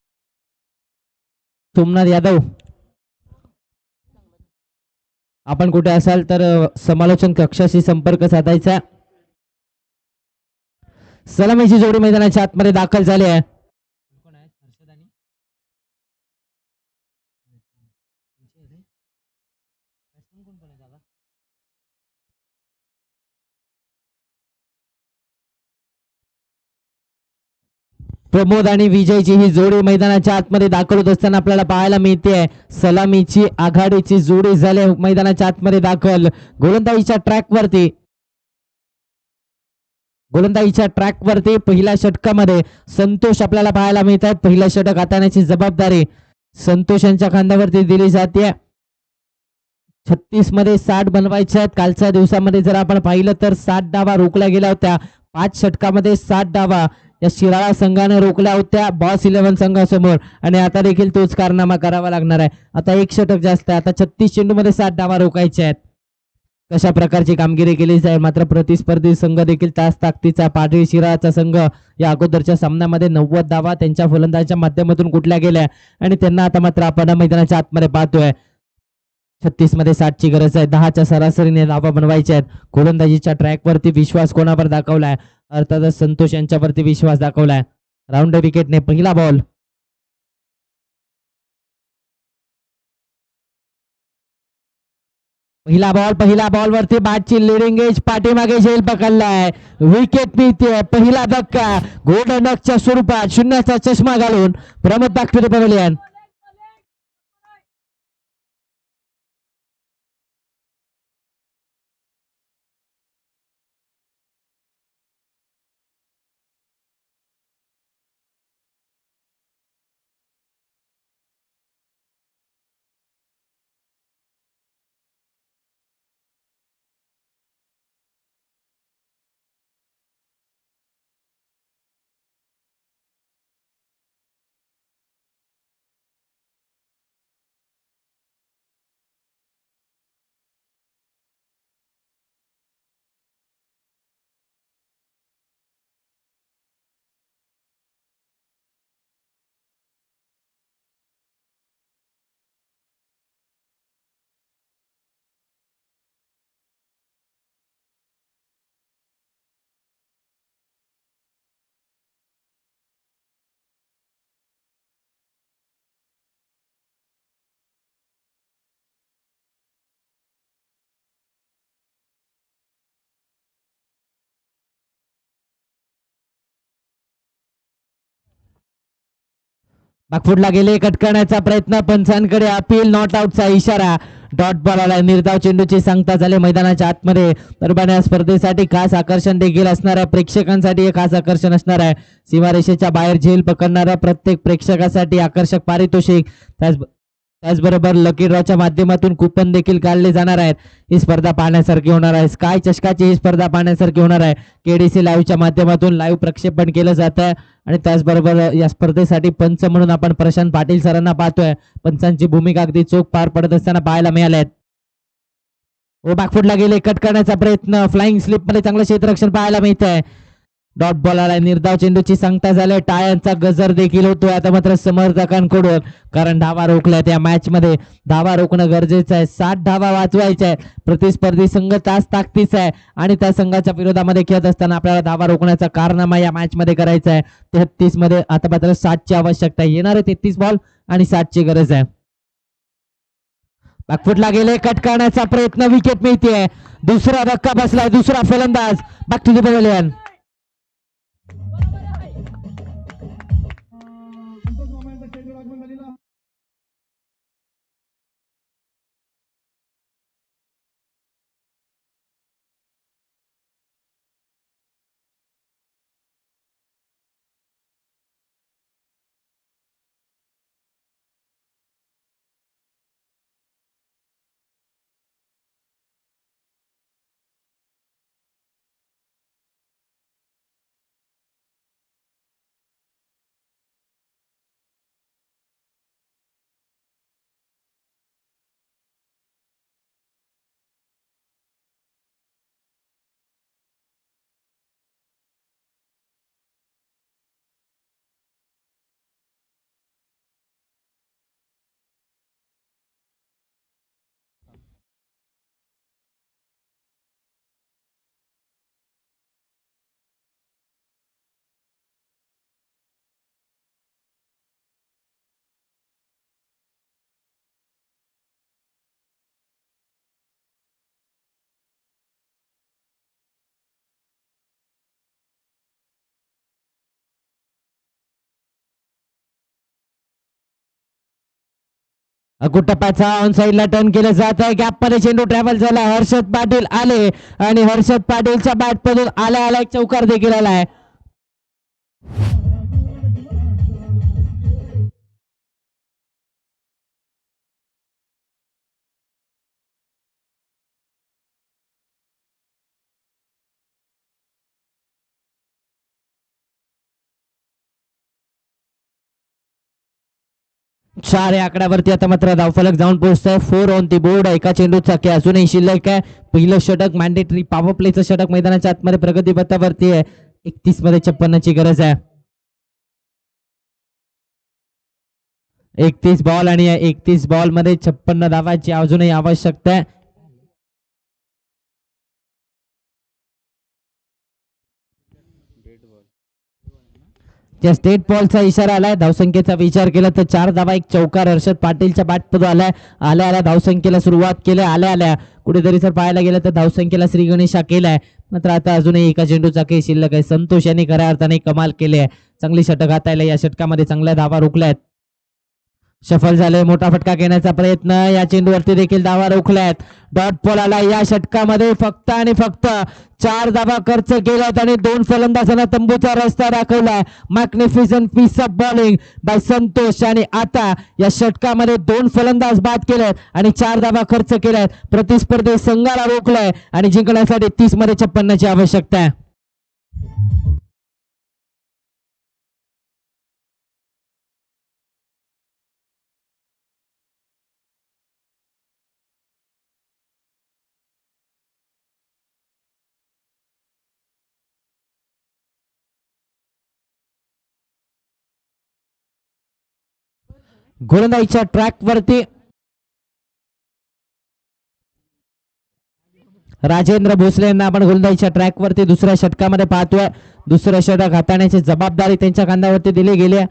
सोमनाथ यादव आपण कुठे असाल तर समालोचन कक्षाशी संपर्क साधायचा. सलामीची जोडी मैदानाच्या आतमध्ये दाखल झाली आहे. प्रमोद आणि विजयची ही जोडी मैदानाच्या आतमध्ये दाखल होत असताना आपल्याला पाहायला मिळते. सलामीची आघाडीची जोडी झाली मैदानाच्या आतमध्ये दाखल. गोलंदाजीच्या ट्रॅकवरती पहिल्या षटकामध्ये संतोष आपल्याला पाहायला मिळत आहेत. पहिलं षटक हाताळण्याची जबाबदारी संतोष यांच्या खांद्यावरती दिली जाते. 36 मध्ये 60 बनवायचे आहेत. कालच्या दिवसामध्ये जर आपण पाहिलं तर 60 डावा रोखल्या गेल्या होत्या. 5 षटकामध्ये 60 डावा या शिराळा संघाने रोखल्या होत्या बॉस 11 संघासमोर आणि आता देखील तोच कारनामा करावा लागणार आहे. आता एक षटक जास्त आहे. आता 36 चेंडूमध्ये 60 डावा रोखायचे आहेत. कशा प्रकारची कामगिरी केली जाईल. मात्र प्रतिस्पर्धी संघ देखील त्याच ताकदीचा पाडळी शिराळाचा संघ या अगोदरच्या सामन्यामध्ये 90 धावा त्यांच्या फलंदाजाच्या माध्यमातून कुठल्या गेल्या आणि त्यांना आता मात्र आपण मैदानाच्या आतमध्ये पाहतोय. 36 मध्ये 60 ची गरज आहे. 10च्या सरासरीने धावा बनवायच्या आहेत. गोलंदाजीच्या ट्रॅकवरती विश्वास कोणावर दाखवलाय? अर्थातच संतोष यांच्यावरती विश्वास दाखवलाय. राऊंड विकेटने पहिला बॉल. पहिला बॉल वरती बॅटची लिडिंग एज पाठीमागे झेल पकडलाय. विकेट मिळते. पहिला धक्का गोल्डन डकच्या स्वरूपात शून्याचा चष्मा घालून प्रमोद बागपुरे पवेलियन. बागफुटला गेले. कट करण्याचा प्रयत्न. पंचांकडे अपील. नॉट आउटचा इशारा. डॉट बॉल आला. निर्धाव चेंडूची सांगता झाले मैदानाच्या आतमध्ये. तर या स्पर्धेसाठी खास आकर्षण देखील असणार आहे. प्रेक्षकांसाठी एक खास आकर्षण असणार आहे. सीमारेषेच्या बाहेर झेल पकडणाऱ्या प्रत्येक प्रेक्षकासाठी आकर्षक पारितोषिक. त्याचबरोबर लकी ड्रॉच्या माध्यमातून कुपन देखील काढले जाणार आहेत. ही स्पर्धा पाहण्यासारखी होणार आहे. स्काय चषकाची ही स्पर्धा पाहण्यासारखी होणार आहे. केडीसी लाईव्हच्या माध्यमातून लाईव्ह प्रक्षेपण केलं जात आहे आणि त्याचबरोबर या स्पर्धेसाठी पंच म्हणून आपण प्रशांत पाटील सरांना पाहतोय. पंचांची भूमिका अगदी चोख पार पडत असताना पाहायला मिळाल्यात. ओ बॅकफुटला गेले. कट करण्याचा प्रयत्न. फ्लाइंग स्लिप मध्ये चांगलं क्षेत्ररक्षण पाहायला मिळत आहे. डॉट बॉल आलाय. निर्धाव चेंडूची सांगता झाले. टाळ्यांचा गजर देखील होतोय आता मात्र समर्थकांकडून, कारण धावा रोखल्यात. या मॅच मध्ये धावा रोखणं गरजेचं आहे. 60 धावा वाचवायच्या आहेत. प्रतिस्पर्धी संघ त्याच ताकदीचा आहे आणि त्या संघाच्या विरोधामध्ये खेळत असताना आपल्याला धावा रोखण्याचा कारनामा या मॅच मध्ये करायचा आहे. 33 मध्ये आता मात्र 60 ची आवश्यकता आहे. येणारे 33 बॉल आणि 60 ची गरज आहे. बॅकफुटला गेले. कट करण्याचा प्रयत्न. विकेट मिळते. दुसरा धक्का बसलाय. दुसरा फलंदाज. Back to the pavilion. अकुटप्प्याचा ऑन साईडला टर्न केलं जात आहे. गॅप मध्ये चेंडू ट्रॅव्हल झाला. हर्षद पाटील आले आणि हर्षद पाटीलच्या बॅट मधून आला एक चौकार देखील आलाय. चार या आकड्यावरती आता मात्र धावफलक जाऊन पोहोचतोय. 4 ऑन दी बोर्ड. एका चेंडूचा की अजूनही शिल्लक आहे. पहिलं षटक मॅन्डेटरी पॉवर प्लेचं षटक मैदानाच्या आतमध्ये प्रगती पथावरती आहे. 31 मध्ये 56ची गरज आहे. 31 बॉल आणि 31 बॉल मध्ये 56 धावांची अजूनही आवश्यकता आहे. त्या स्टेट बॉलचा इशारा आलाय. धावसंख्येचा विचार केला तर 4 धावा एक चौकार हर्षद पाटीलच्या बॅटमधून आलाय. आल्या धावसंख्येला सुरुवात केली. आल्या कुठेतरी जर पाहायला गेलं तर धावसंख्येला श्री गणेशा केलाय. मात्र आता अजूनही एका चेंडूचा काही शिल्लक आहे. संतोष यांनी खऱ्या अर्थाने कमाल केली आहे. चांगली षटक हातायला. या षटकामध्ये चांगल्या धावा रोखल्यात. सफल झाले. मोठा फटका घेण्याचा प्रयत्न. या चेंडूवरती देखील धावा रोखल्यात. डॉट बॉल आला. या षटकामध्ये फक्त आणि फक्त 4 धावा खर्च केल्यात आणि 2 फलंदाजांना तंबूचा रस्ता दाखवलाय. Magnificent piece of bowling by Santosh. आणि आता या षटकामध्ये 2 फलंदाज बाद केलेत आणि 4 धावा खर्च केल्यात. प्रतिस्पर्धी संघाला रोखलाय आणि जिंकण्यासाठी 30 मध्ये 56ची आवश्यकता आहे. गोलंदाजीच्या ट्रॅक वरती राजेंद्र भोसले यांना आपण गोलंदाजीच्या ट्रॅक वरती दुसऱ्या षटकामध्ये पाहतोय. दुसरं षटक हाताळण्याची जबाबदारी त्यांच्या खांद्यावरती दिली गेली आहे.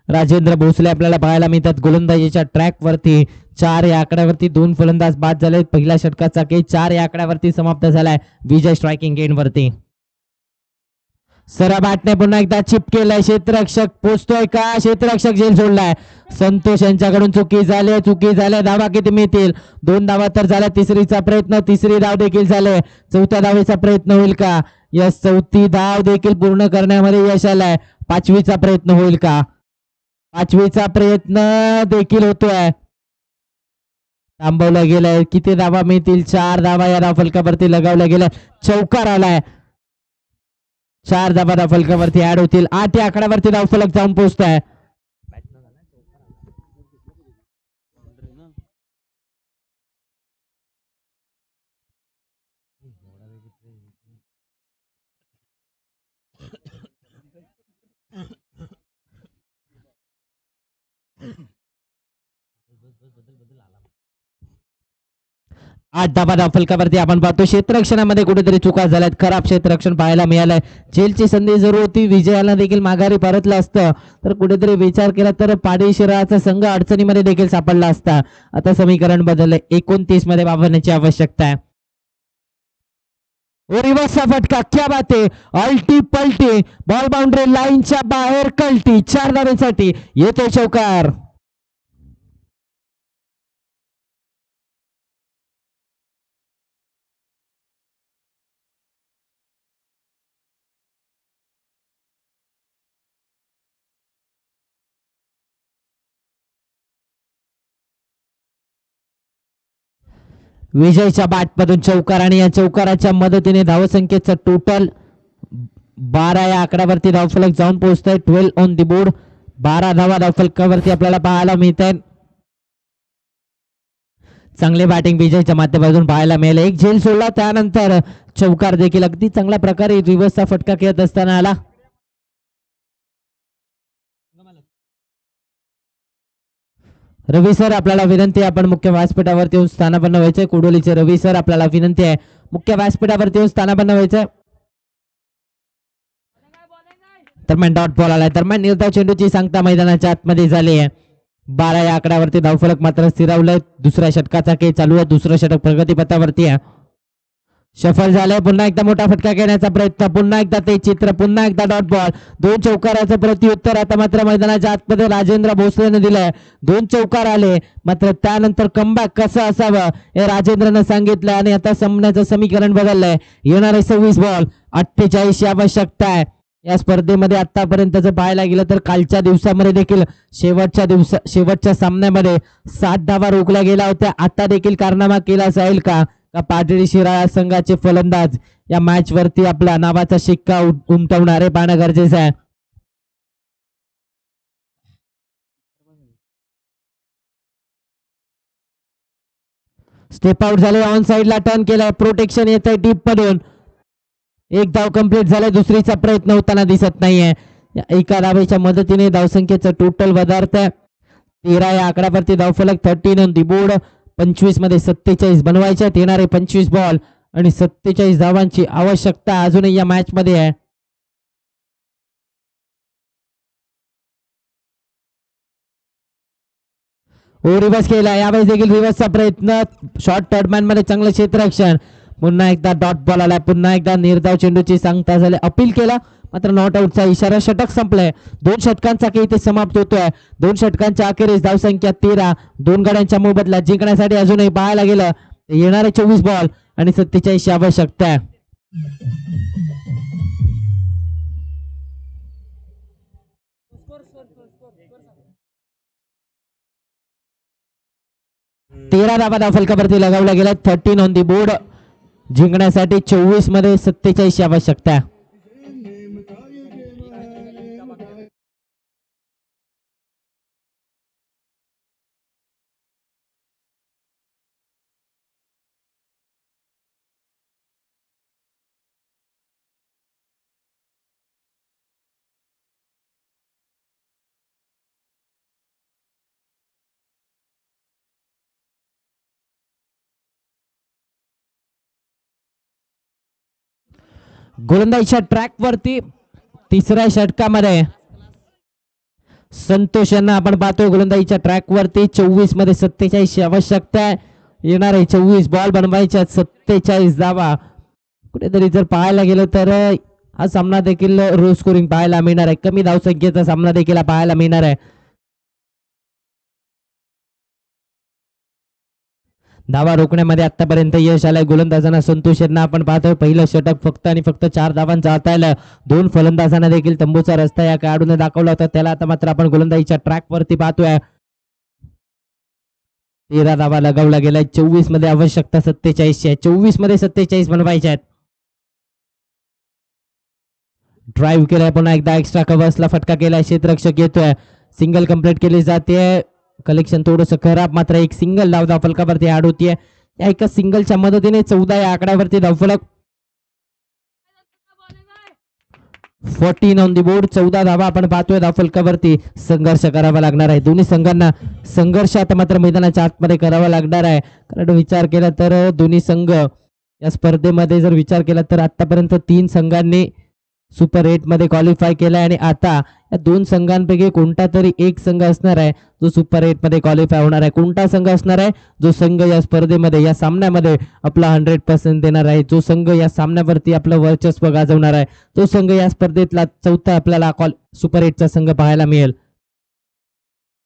राजेंद्र भोसले आपल्याला पाहायला मिळतात गोलंदाजीच्या ट्रॅक वरती. 4 या आकड्यावरती 2 फलंदाज बाद झाले. पहिल्या षटकाचा खेळ 4 या आकड्यावरती समाप्त झालाय. विजय स्ट्रायकिंग एंड वरती. सरा बॅटने पुन्हा एकदा चिप केलाय. क्षेत्ररक्षक पोचतोय का? क्षेत्ररक्षक झेल सोडलाय. संतोष यांच्याकडून चुकी झाली. धावा किती मिळतील? 2 धावा तर झाल्या. तिसरीचा प्रयत्न. तिसरी धाव देखील झाले. 4थ्या धावेचा प्रयत्न होईल का? यस, 4थी धाव देखील पूर्ण करण्यामध्ये यश आलंय. 5वीचा प्रयत्न होईल का? 5वीचा प्रयत्न देखील होतोय. थांबवला गेलाय. किती धावा मिळतील? 4 धावा या धावफलकावरती लगावल्या गेल्या. चौकार आलाय. 4 धावा धावफलकावरती ऍड होतील. 8 या आकड्यावरती धावफलक जाऊन पोहोचताय. आठ धावा धावफलकावरती आपण पाहतो. क्षेत्ररक्षणामध्ये कुठेतरी चुका झाल्यात. खराब क्षेत्ररक्षण पाहायला मिळालंय. झेलची संधी जरूर होती. विजयाला देखील माघारी परतलं असतं तर कुठेतरी विचार केला तर पाडी शिराळाचा संघ अडचणीमध्ये देखील सापडला असता. आता समीकरण बदलले. 29 मध्ये वापरण्याची आवश्यकता आहे. रिवर्सचा फटका. क्या बात आहे. अल्टी पलटी. बॉल बाउंड्री लाईनच्या बाहेर कल्टी. 4 धावांसाठी येतो चौकार. विजयच्या बॅटमधून चौकार आणि या चौकाराच्या मदतीने धावसंख्येचं टोटल 12 या आकड्यावरती धावफलक जाऊन पोहोचतंय. 12 ऑन दी बोर्ड. 12 धावा धावफलकावरती आपल्याला पाहायला मिळत आहे. चांगले बॅटिंग विजयच्या माध्यमातून पाहायला मिळेल. एक झेल सोडला त्यानंतर चौकार देखील अगदी चांगल्या प्रकारे रिव्हर्सचा फटका खेळत असताना आला. रवी सर आपल्याला विनंती आहे, आपण मुख्य व्यासपीठावरती येऊन स्थानापन्न व्हायचंय. कोडोलीचे रवी सर आपल्याला विनंती आहे, मुख्य व्यासपीठावरती येऊन स्थानापन्न व्हायचंय. दरम्यान डॉट बॉल आलाय. दरम्यान निर्धाव चेंडूची सांगता मैदानाच्या आतमध्ये झाली आहे. 12 या आकड्यावरती धावफलक मात्र स्थिरावलंय. दुसऱ्या षटकाचा खेळ चालू आहे. दुसरं षटक प्रगतीपथावरती आहे. सफल झालंय. पुन्हा एकदा मोठा फटका घेण्याचा प्रयत्न, पुन्हा एकदा ते चित्र, पुन्हा एकदा डॉट बॉल. दोन चौकाराचं प्रत्युत्तर आता मात्र मैदानाच्या आतमध्ये राजेंद्र भोसलेने दिलंय. दोन चौकार आले, मात्र त्यानंतर कमबॅक कसं असावं हे राजेंद्रनं सांगितलं आणि आता सामन्याचं समीकरण बदललंय. येणारे 26 बॉल 48 ची आवश्यकता आहे. या स्पर्धेमध्ये आतापर्यंत जर पाहायला गेलं तर कालच्या दिवसामध्ये देखील शेवटच्या सामन्यामध्ये 7 धावा रोखल्या गेल्या होत्या. आता देखील कारनामा केला जाईल का पाटडी शिराळा संघाचे फलंदाज या मॅच वरती आपल्या नावाचा शिक्का उमटवणारे पाहणं गरजेचं आहे. स्टेप आउट झाले, ऑन साइडला टर्न केलाय, प्रोटेक्शन येत आहे डीप मधून. एक धाव कंप्लीट झालाय, दुसरीचा प्रयत्न होताना दिसत नाहीये. एका धावेच्या मदतीने धावसंख्येचं टोटल वधारत आहे. 13 या आकड्यावरती धावफलक 13 ऑन दी बोर्ड. 25 मध्ये 47 बनवायचे. येणारे 25 बॉल आणि 47 धावांची आवश्यकता अजूनही या मॅच मध्ये आहे. रिवर्स केला, यावेळेस देखील रिव्हर्सचा प्रयत्न. शॉर्ट टर्डमॅन मध्ये चांगलं क्षेत्ररक्षण. पुन्हा एकदा डॉट बॉल आला, पुन्हा एकदा निर्धाव चेंडूची सांगता झाले. अपील केला, मात्र नॉट आउटचा इशारा. षटक संपलंय. 2 षटकांचा खेळ इथे समाप्त होतोय. 2 षटकांच्या अखेरीस धावसंख्या 13. 2 गड्यांच्या मोबदल्यात जिंकण्यासाठी अजूनही पाहायला गेलं येणारे 24 बॉल आणि 47 आवश्यकता आहे. 13 धावा धावफलकावरती लगावल्या गेल्या. 13 ऑन दी बोर्ड. जिंकण्यासाठी 24 मध्ये 47 आवश्यकता आहे. गोलंदाजीच्या ट्रॅक वरती तिसऱ्या षटकामध्ये संतोष यांना आपण पाहतोय. गोलंदाजीच्या ट्रॅक वरती 24 मध्ये 47 आवश्यकता आहे. येणारे 24 बॉल बनवायच्या, 47 धावा. कुठेतरी जर पाहायला गेलं तर हा सामना देखील रो स्कोरिंग पाहायला मिळणार आहे. कमी धावसंख्येचा सामना देखील पाहायला मिळणार आहे. धावा रोखण्यामध्ये आतापर्यंत यश आलंय गोलंदाजांना. संतोष यांना आपण पाहतोय पहिलं षटक फक्त आणि फक्त 4 धावांचा हाताळलं. 2 फलंदाजांना देखील तंबूचा रस्ता या खेळाडूने दाखवला होता. त्याला आता मात्र आपण गोलंदाजीच्या ट्रॅक वरती पाहतोय. 13 धावा लगावला गेलाय. 24 मध्ये आवश्यकता 47 आहे. 24 मध्ये 47 बनवायचे आहेत. ड्राईव्ह केलाय, पुन्हा एकदा एक्स्ट्रा कव्हर्सला फटका केलाय. क्षेत्ररक्षक येतोय. सिंगल कंप्लीट केली जाते. कलेक्शन थोडस खराब, मात्र एक सिंगल धाव धावफलकावरती ऍड होतीये. या एका सिंगलच्या मदतीने 14 या आकड्यावरती धावफलक. 14 ऑन दी बोर्ड. 14 धावा आपण पाहतोय धावफलकावरती. संघर्ष करावा लागणार आहे दोन्ही संघांना. संघर्ष आता मात्र मैदानाच्या आतमध्ये करावा लागणार आहे. कारण विचार केला तर दोन्ही संघ या स्पर्धेमध्ये जर विचार केला तर आतापर्यंत 3 संघांनी सुपर 8 मध्ये क्वालिफाय केलाय आणि आता या 2 संघांपैकी कोणता तरी एक संघ असणार आहे जो सुपर 8 मध्ये क्वालिफाय होणार आहे. कोणता संघ असणार आहे जो संघ या स्पर्धेमध्ये या सामन्यामध्ये आपला 100% देणार आहे, जो संघ या सामन्यावरती आपलं वर्चस्व गाजवणार आहे, जो संघ या स्पर्धेतला चौथा आपल्याला सुपर 8 चा संघ पाहायला मिळेल.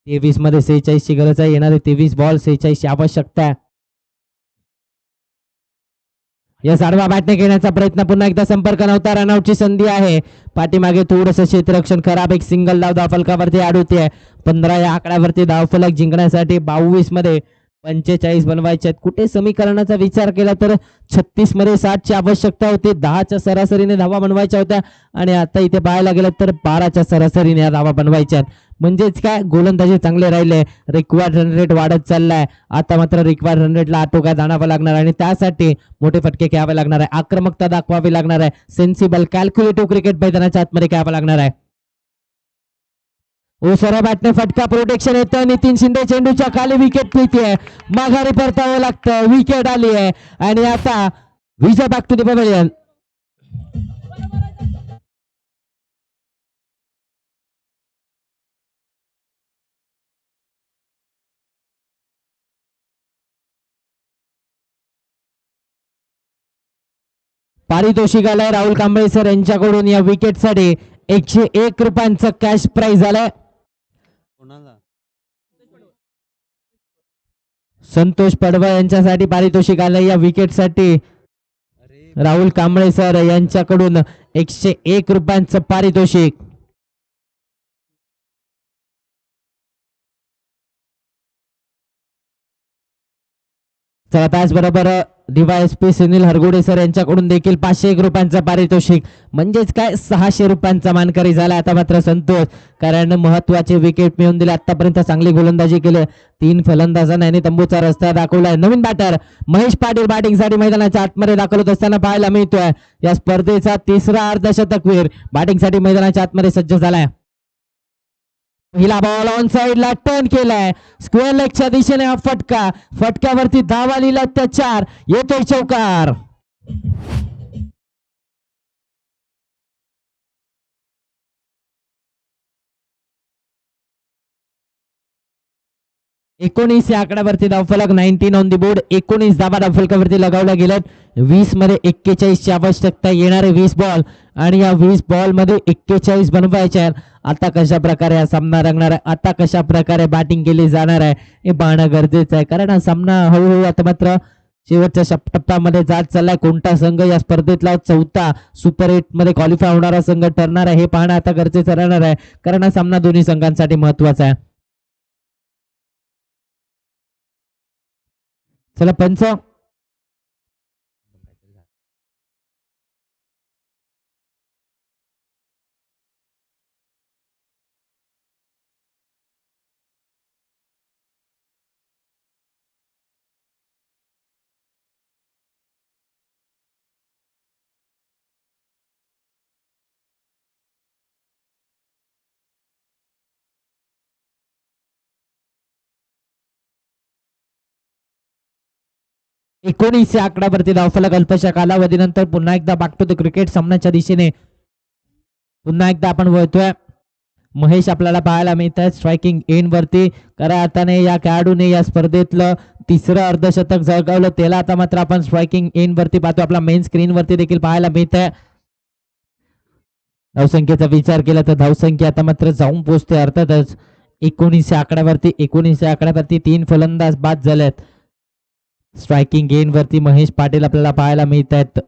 23 मध्ये 46 ची गरज आहे. येणारे 23 बॉल 46 ची आवश्यकता आहे. या आडवा बॅटने घेण्याचा प्रयत्न, पुन्हा एकदा संपर्क नव्हता. रनआउटची संधी आहे. पाठीमागे थोडंसं क्षेत्ररक्षण खराब. एक सिंगल धाव धावफलकावरती ऍड होते. 15 या आकड्यावरती धावफलक जिंकण्यासाठी 22 मध्ये 45 बनवायचे आहेत. कुठे समीकरणाचा विचार केला तर 36 मध्ये 60 ची आवश्यकता होती. 10च्या सरासरीने धावा बनवायच्या होत्या आणि आता इथे पाहायला गेलं तर 12च्या सरासरीने या धावा बनवायच्या आहेत. म्हणजेच काय, गोलंदाजी चांगले राहिले. रिक्वायर्ड रन रेट वाढत चाललाय. आता मात्र रिक्वायर्ड रन रेटला आटोक्यात आणावा लागणार आणि त्यासाठी मोठे फटके घ्यावे लागणार आहे. आक्रमकता दाखवावी लागणार आहे. सेन्सिबल कॅल्क्युलेटिव्ह क्रिकेट मैदानाच्या आतमध्ये घ्यावं लागणार आहे. ओसरा बॅटने फटका, प्रोटेक्शन येतं. नितीन शिंदे चेंडूच्या खाली विकेट मिळते. माघारी परतावं लागतं. विकेट आली आहे आणि आता विजय बॅक टू द पवेलियन. पारितोषिक आलंय राहुल कांबळे सर यांच्याकडून या विकेटसाठी 101 रुपयांचं कॅश प्राइज आलंय. संतोष पडवळ यांच्यासाठी पारितोषिक आलंय या विकेटसाठी राहुल कांबळे सर यांच्याकडून 101 रुपयांचं पारितोषिक. चला त्याचबरोबर डीवायएसपी सुनील हरगोडे सर यांच्याकडून देखील 501 रुपयांचं पारितोषिक म्हणजेच काय 600 रुपयांचा मानकरी झाला. आता मात्र संतोष कारण महत्वाचे विकेट मिळवून दिले. आतापर्यंत चांगली गोलंदाजी केली. 3 फलंदाजांना यांनी तंबूचा रस्ता दाखवलाय. नवीन बॅटर महेश पाटील बॅटिंगसाठी मैदानाच्या आतमध्ये दाखल असताना पाहायला मिळतोय. या स्पर्धेचा तिसरा अर्धशतकवीर बॅटिंगसाठी मैदानाच्या आतमध्ये सज्ज झालाय. पहिला बॉल ऑन साइडला टर्न केलाय. स्क्वेअर लेगच्या दिशेने हा फटका. फटक्यावरती धावा लिहिला त्या 4. येतोय चौकार. एकोणीस या आकड्यावरती धावफलक 19 ऑन दी बोर्ड. 19 धावा धावफलकावरती लगावल्या गेल्यात. 20 मध्ये 41 ची आवश्यकता. येणारे 20 बॉल आणि या 20 बॉल मध्ये 41 बनवायचे आहेत. आता कशा प्रकारे हा सामना रंगणार आहे, आता कशा प्रकारे बॅटिंग केली जाणार आहे हे पाहणं गरजेचं आहे. कारण हा सामना हळूहळू आता मात्र शेवटच्या टप्प्यामध्ये जात चाललाय. कोणता संघ या स्पर्धेतला चौथा सुपर 8 मध्ये क्वालिफाय होणारा संघ ठरणार आहे हे पाहणं आता गरजेचं राहणार आहे. कारण हा सामना दोन्ही संघांसाठी महत्वाचा आहे. चला पंच एकोणीस या आकड्यावरती धावफलक अल्पशा कालावधीनंतर पुन्हा एकदा बॅक टू द क्रिकेट सामन्याच्या दिशेने पुन्हा एकदा आपण वळतोय. महेश आपल्याला पाहायला मिळत आहे स्ट्रायकिंग एंड वरती. खऱ्या अर्थाने या खेळाडूने या स्पर्धेतलं तिसरं अर्धशतक झळकावलं. त्याला आता मात्र आपण स्ट्रायकिंग एंड वरती पाहतो. आपला मेन स्क्रीन वरती देखील पाहायला मिळत आहे. धावसंख्येचा विचार केला तर धावसंख्या आता मात्र जाऊन पोहोचते. अर्थातच 19 या आकड्यावरती 3 फलंदाज बाद झालेत. स्ट्रायकिंग गेन वरती महेश पाटील आपल्याला पाहायला मिळत आहेत.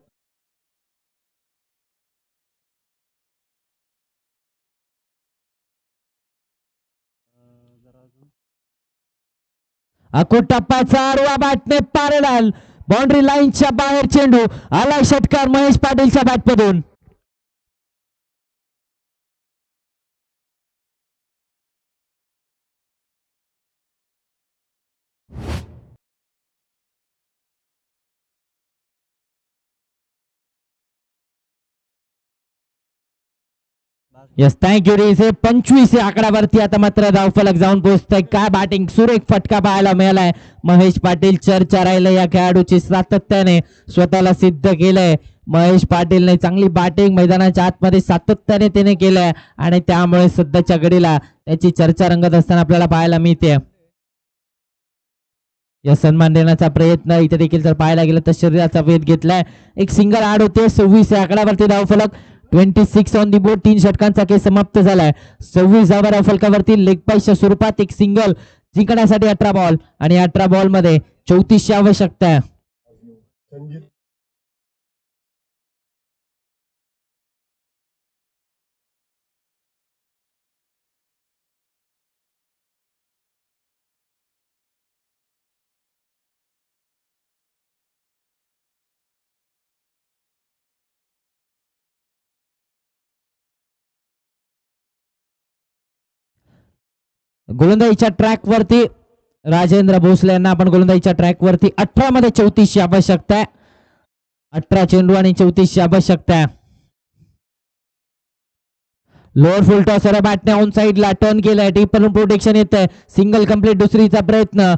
अकोट टप्प्याचा आडवा बॅटने पॅरलल बाउंड्री लाईनच्या बाहेर चेंडू आलाय. षटकार महेश पाटीलच्या बॅटमधून. यस थँक्यू रे. 25 या आकड्यावरती आता मात्र धावफलक जाऊन पोहोचतंय. काय बॅटिंग, सुरेख फटका पाहायला मिळालाय. महेश पाटील चर्चा राहिले या खेळाडूची. सातत्याने स्वतःला सिद्ध केलंय महेश पाटीलने. चांगली बॅटिंग मैदानाच्या आतमध्ये सातत्याने त्याने केलंय आणि त्यामुळे सध्याच्या घडीला त्याची चर्चा रंगत असताना आपल्याला पाहायला मिळते. या सन्मान देण्याचा प्रयत्न इथे देखील जर पाहायला गेलं तर शरीराचा वेध घेतलाय. एक सिंगल आड होते. 26 या आकड्यावरती धावफलक 26 ऑन दी बोर्ड. 3 षटकांचा खेळ समाप्त झालाय. 26 धावा धावफलकावरती लेग पासच्या स्वरूपात एक सिंगल जिंकण्यासाठी 18 बॉल आणि 18 बॉल मध्ये 34 ची आवश्यकता आहे. गोलंदाजीच्या ट्रॅक वरती राजेंद्र भोसले यांना आपण गोलंदाजीच्या ट्रॅक वरती 18 मध्ये 34 ची आवश्यकता आहे. 18 चेंडू आणि 34 ची आवश्यकता आहे. लोअर फुल टॉसर बॅटने ऑन साइडला टर्न केलाय. डीपर प्रोटेक्शन येत आहे. Single complete. दुसरीचा प्रयत्न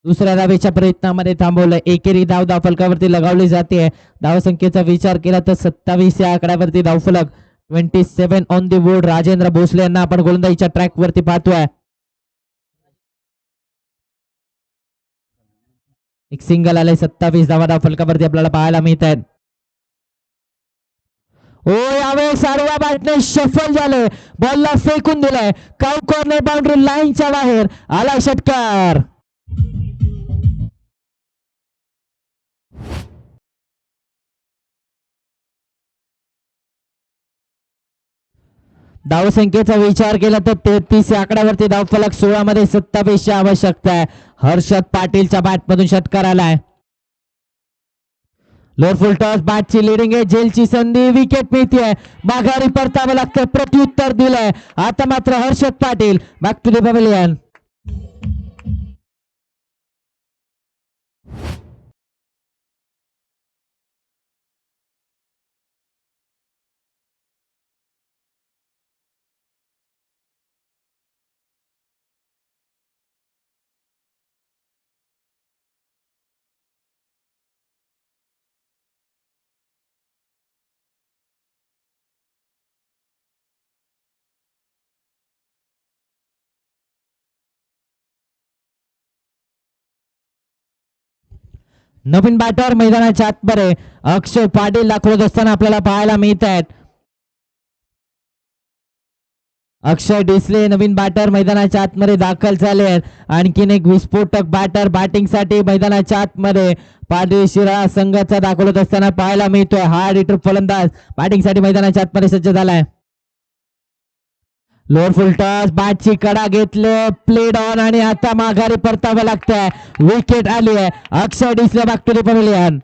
दुसऱ्या धावेच्या प्रयत्नामध्ये थांबवलं. एकेरी धाव धावफलकावरती लगावली जाते. धावसंख्येचा विचार केला तर 27 या आकड्यावरती धावफलक 27 on the board. Rajendra Bhosale यांना आपण गोलंदाजीच्या ट्रॅक वरती पाहतोय. एक सिंगल आलंय. 27 धावा धावफलकावरती आपल्याला पाहायला मिळत आहेत. हो, यावेळेस सर्व बॅटने सफल झाले, बॉलला फेकून दिलाय, काउ कॉर्नर बाउंड्री लाईनच्या बाहेर आला षटकार. धावसंख्येचा विचार केला तर 33 आकड्यावरती धावफलक 16 मध्ये 27 ची आवश्यकता आहे. हर्षद पाटीलच्या बॅटमधून षटकार आलाय. लोअर फुल टॉस, बॅटची लिडिंग आहे, झेलची संधी, विकेट मिळते, माघारी परतावं लागतं, प्रत्युत्तर दिलंय. आता मात्र Harshad Patil back to the pavilion. नवीन बॅटर मैदानाच्या आतमध्ये अक्षय पाटील दाखवत असताना आपल्याला पाहायला मिळत आहेत. अक्षय डिसले नवीन बॅटर मैदानाच्या आतमध्ये दाखल झाले आहेत. आणखीन एक विस्फोटक बॅटर बॅटिंगसाठी मैदानाच्या आतमध्ये पाटील शिराळा संघाचा दाखवत असताना पाहायला मिळतोय. हार्ड हिटर फलंदाज बॅटिंगसाठी मैदानाच्या आतमध्ये सज्ज झालाय. लोअर फुल टॉस, बॅटची कडा घेतले, प्लेड ऑन आणि आता माघारी परतावं लागतंय. विकेट आली आहे. Akshay Disale back to the pavilion.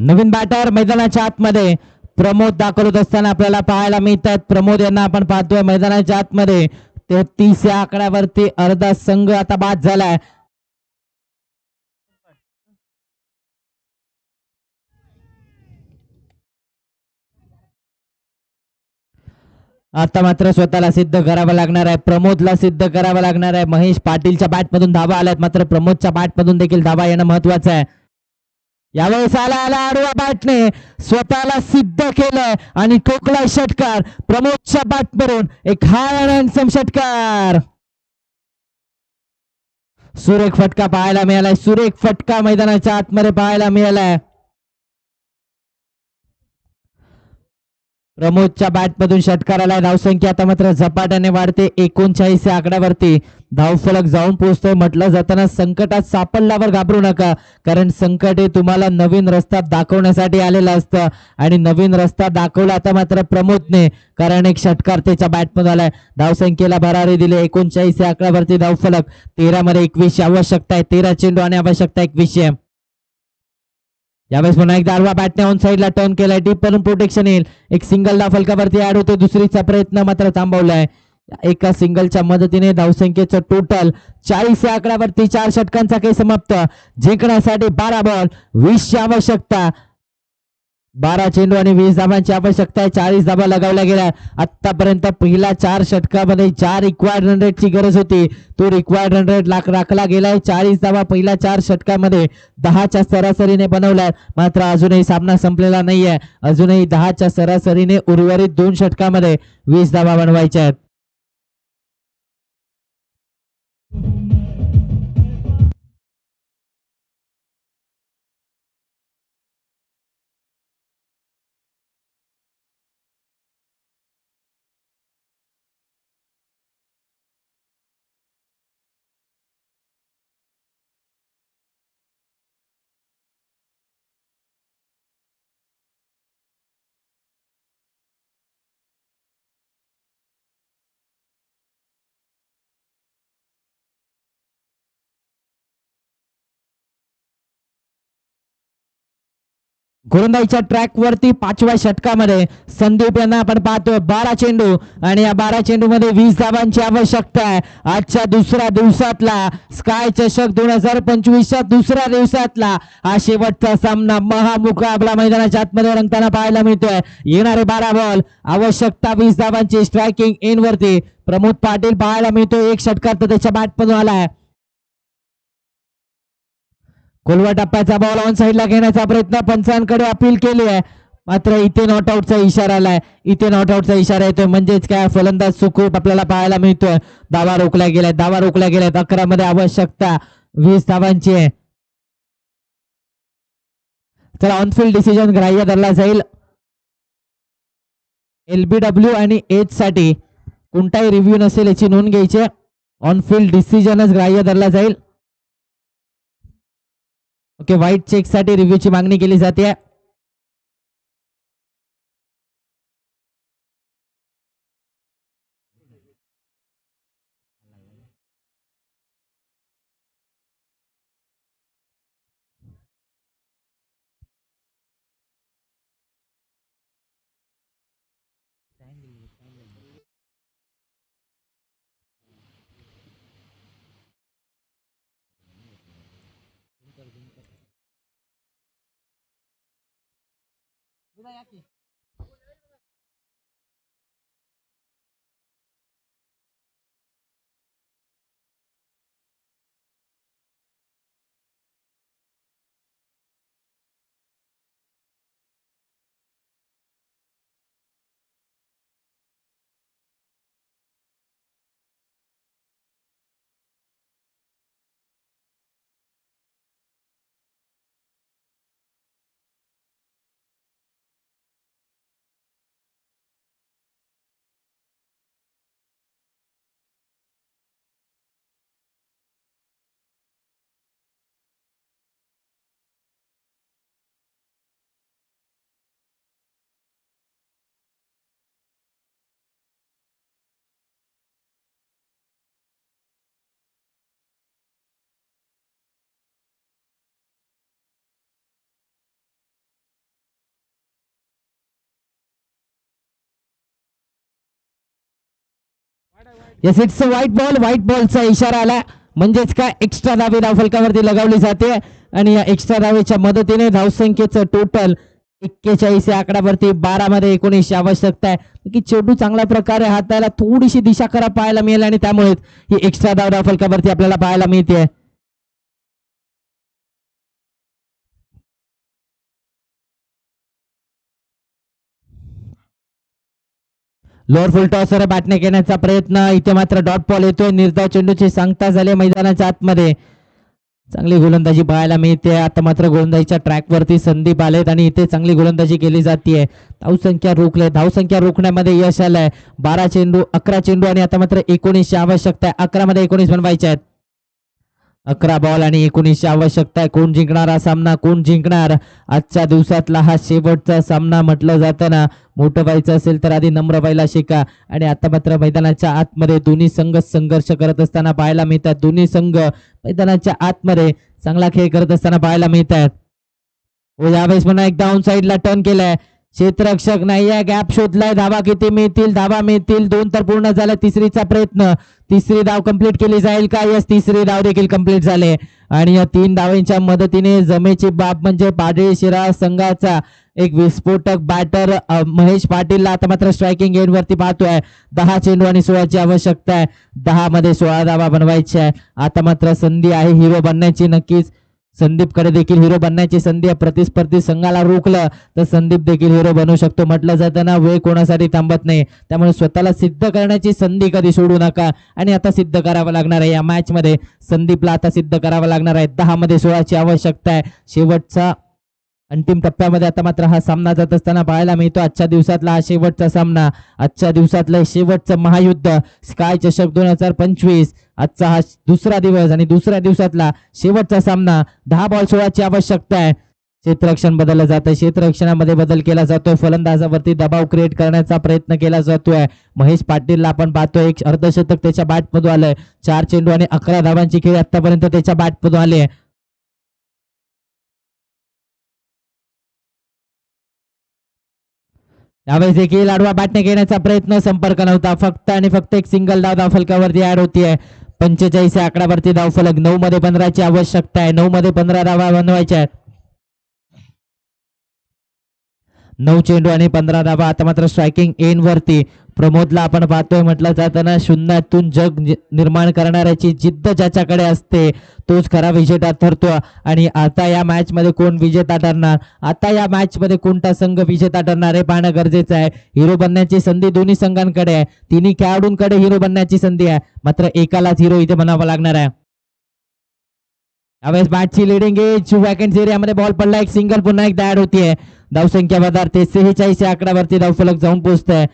नवीन बॅटर मैदानाच्या आतमध्ये प्रमोद दाखवत असताना आपल्याला पाहायला मिळत आहेत. प्रमोद यांना आपण पाहतोय मैदानाच्या आतमध्ये 33 या आकड्यावरती अर्धा संघ आता बाद झालाय. आता मात्र स्वतःला सिद्ध करावं लागणार आहे, प्रमोदला सिद्ध करावं लागणार आहे. महेश पाटीलच्या बॅटमधून धावा आल्यात, मात्र प्रमोदच्या बॅटमधून देखील धावा येणं महत्वाचं आहे. यावेळेस आला आडवा बॅटने स्वतःला सिद्ध केलंय आणि ठोकलाय षटकार. प्रमोदच्या बॅटवरून एक हाय हँडसम षटकार. सुरेख फटका पाहायला मिळालाय, सुरेख फटका मैदानाच्या आतमध्ये पाहायला मिळालाय. प्रमोदच्या बॅटमधून षटकार आलाय. धावसंख्या आता मात्र झपाट्याने वाढते, 39 आकड्यावरती धावफलक जाऊन पोहोचतोय. म्हटलं जाताना संकटात सापडल्यावर घाबरू नका, कारण संकट हे तुम्हाला नवीन रस्ता दाखवण्यासाठी आलेलं असतं आणि नवीन रस्ता दाखवला आता मात्र प्रमोदने, कारण एक षटकार त्याच्या बॅटमधून आलाय. धावसंख्येला भरारी दिली, 39 आकड्यावरती धावफलक, 13 मध्ये 21 आवश्यकता आहे. 13 चेंडू आणि आवश्यकता 21. यावेळेस पुन्हा एकदा आडवा बॅटने ऑन साईडला टर्न केलाय, डीप वरून प्रोटेक्शन येईल. एक सिंगल धाव फलकावरती ऍड होते, दुसरीचा प्रयत्न मात्र थांबवलाय. एका सिंगलच्या मदतीने धावसंख्येचं टोटल 40 या आकड्यावरती 4 षटकांचा काही समाप्त. जिंकण्यासाठी 12 बॉल 20 ची आवश्यकता, 12 चेंडू आणि 20 धावांची आवश्यकता आहे. 40 धावा लगावल्या गेल्या. आतापर्यंत पहिल्या 4 षटकामध्ये 4 रिक्वायर्ड रन रेटची गरज होती, तो रिक्वायर्ड रन रेट राखला गेलाय. 40 धावा पहिल्या 4 षटकामध्ये 10च्या सरासरीने बनवल्या, मात्र अजूनही सामना संपलेला नाहीये. अजूनही 10च्या सरासरीने उर्वरित 2 षटकामध्ये 20 धावा बनवायच्या आहेत. गोलंदाजीच्या ट्रॅक वरती 5व्या षटकामध्ये संदीप यांना आपण पाहतोय 12 चेंडू आणि या 12 चेंडू मध्ये 20 धावांची आवश्यकता आहे. आजच्या दुसऱ्या दिवसातला स्काय चषक 2025च्या दुसऱ्या दिवसातला हा शेवटचा सामना महामुकाबला मैदानाच्या आतमध्ये रंगताना पाहायला मिळतोय. येणारे 12 बॉल, आवश्यकता 20 धावांची. स्ट्रायकिंग एंड वरती प्रमोद पाटील पाहायला मिळतोय. एक षटकार तर त्याच्या बॅटमधून आलाय. खोलवा टप्प्याचा बॉल ऑन साईडला घेण्याचा प्रयत्न, पंचांकडे अपील केली आहे, मात्र इथे नॉट आउटचा इशारा आलाय. इथे नॉट आउटचा इशारा येतोय, म्हणजेच काय फलंदाज सुखरूप आपल्याला पाहायला मिळतोय. धावा रोखल्या गेल्यात. 11 मध्ये आवश्यकता 20 धावांची आहे. तर ऑनफिल्ड डिसिजन ग्राह्य धरला जाईल. LBW आणि एज साठी कोणताही रिव्ह्यू नसेल याची नोंद घ्यायची. ऑनफिल्ड डिसिजनच ग्राह्य धरला जाईल. ओके, व्हाईट चेक साठी रिव्ह्यूची मागणी केली जाते. येस, इट्स व्हाईट बॉलचा इशारा आला, म्हणजेच काय एक्स्ट्रा धावे धावफलकावरती लगावली जाते आणि या एक्स्ट्रा धावेच्या मदतीने धावसंख्येचं टोटल 41 या आकड्यावरती 12 मध्ये 19 आवश्यकता आहे की चेंडू चांगल्या प्रकारे हाताला थोडीशी दिशा खराब पाहायला मिळेल आणि त्यामुळे ही एक्स्ट्रा धाव धावफलकावरती आपल्याला पाहायला मिळते. लोअर फुल टॉसवर बॅटने घेण्याचा प्रयत्न, इथे मात्र डॉट बॉल येतोय. निर्धाव चेंडूची सांगता झाली मैदानाच्या आतमध्ये. चांगली गोलंदाजी पाहायला मिळते. आता मात्र गोलंदाजीच्या ट्रॅक वरती संदीप आलेत आणि इथे चांगली गोलंदाजी केली जाते. धावसंख्या रोखण्यामध्ये यश आलंय. 12 चेंडू 11 चेंडू आणि आता मात्र 19 आवश्यकता आहे. 11 मध्ये 19 बनवायचे आहेत. 11 बॉल आणि 19 आवश्यकता आहे. कोण जिंकणार हा सामना, कोण जिंकणार? आजच्या दिवसातला हा शेवटचा सामना म्हटलं जातं ना, मोठं व्हायचं असेल तर आधी नम्र व्हायला शिका. आणि आता मात्र मैदानाच्या आतमध्ये दोन्ही संघ संघर्ष करत असताना पाहायला मिळतात. दोन्ही संघ मैदानाच्या आतमध्ये चांगला खेळ करत असताना पाहायला मिळतात. यावेळेस पुन्हा एकदा ऑन साईडला टर्न केलाय. क्षेत्ररक्षक नाहीये, गॅप शोधलाय. धावा किती मिळतील? धावा मिळतील 2 तर पूर्ण झाल्या. तिसरीचा प्रयत्न, तिसरी धाव कंप्लीट केली जाईल का? यस, तिसरी धाव देखील कंप्लीट झाले आणि या 3 धावांच्या मदतीने जमेची बाब म्हणजे पाडळी शिराळा संघाचा एक विस्फोटक बॅटर महेश पाटीलला आता मात्र स्ट्रायकिंग एंड वरती पाहतोय. 10 चेंडू आणि 16 ची आवश्यकता आहे. 10 मध्ये 16 धावा बनवायच्या आहे. आता मात्र संधी आहे हिरो बनण्याची. नक्कीच संदीपकडे देखील हिरो बनण्याची संधी आहे. प्रतिस्पर्धी संघाला रोखलं तर संदीप देखील हिरो बनू शकतो. म्हटलं जातं ना, वेळ कोणासाठी थांबत नाही. त्यामुळे स्वतःला सिद्ध करण्याची संधी कधी सोडू नका आणि आता सिद्ध करावं लागणार आहे. या मॅच मध्ये संदीपला आता सिद्ध करावं लागणार आहे. 10 मध्ये 16 ची आवश्यकता आहे. शेवटचा अंतिम टप्प्यामध्ये आता मात्र हा सामना जात असताना पाहायला मिळतो. आजच्या दिवसातला हा शेवटचा सामना, आजच्या दिवसातलं शेवटचं महायुद्ध स्काय चषक 2025. आजचा हा दुसरा दिवस आणि दुसऱ्या दिवसातला शेवटचा सामना. 10 बॉल 16 ची आवश्यकता आहे. क्षेत्ररक्षण बदललं जातं. क्षेत्ररक्षणामध्ये बदल केला जातोय. फलंदाजावरती दबाव क्रिएट करण्याचा प्रयत्न केला जातोय. महेश पाटीलला आपण पाहतोय, एक अर्धशतक त्याच्या बॅटमधून आलंय. 4 चेंडू आणि 11 धावांची खेळी आतापर्यंत त्याच्या बॅटमधून आली आहे. यावेळेस देखील आडवा बॅटने घेण्याचा प्रयत्न, संपर्क नव्हता. फक्त आणि फक्त एक सिंगल धाव धावफलकावरती ऍड होतीये. 45 या आकड्यावरती धावफलक. 9 मध्ये 15ची आवश्यकता आहे. 9 मध्ये 15 धावा बनवायच्या आहेत. 9 चेंडू आणि 15 धावा. आता मात्र स्ट्रायकिंग एन वरती प्रमोदला आपण पाहतोय. म्हटलं जातं ना, शून्यातून जग निर्माण करणाऱ्याची जिद्द ज्याच्याकडे असते तोच खरा विजेता ठरतो. आणि आता या मॅच मध्ये कोण विजेता ठरणार, आता या मॅच मध्ये कोणता संघ विजेता ठरणार हे पाहणं गरजेचं आहे. हिरो बनण्याची संधी दोन्ही संघांकडे आहे. तिन्ही खेळाडूंकडे हिरो बनण्याची संधी आहे. मात्र एकालाच हिरो इथे बनावं लागणार आहे. यावेळेस बॅटची लिडिंग एज वॅकन्सी एरियामध्ये बॉल पडला. एक सिंगल पुन्हा एकदा ऍड होतीये. धावसंख्या वधारते. 46 या आकड्यावरती धावफलक जाऊन पोहोचतंय.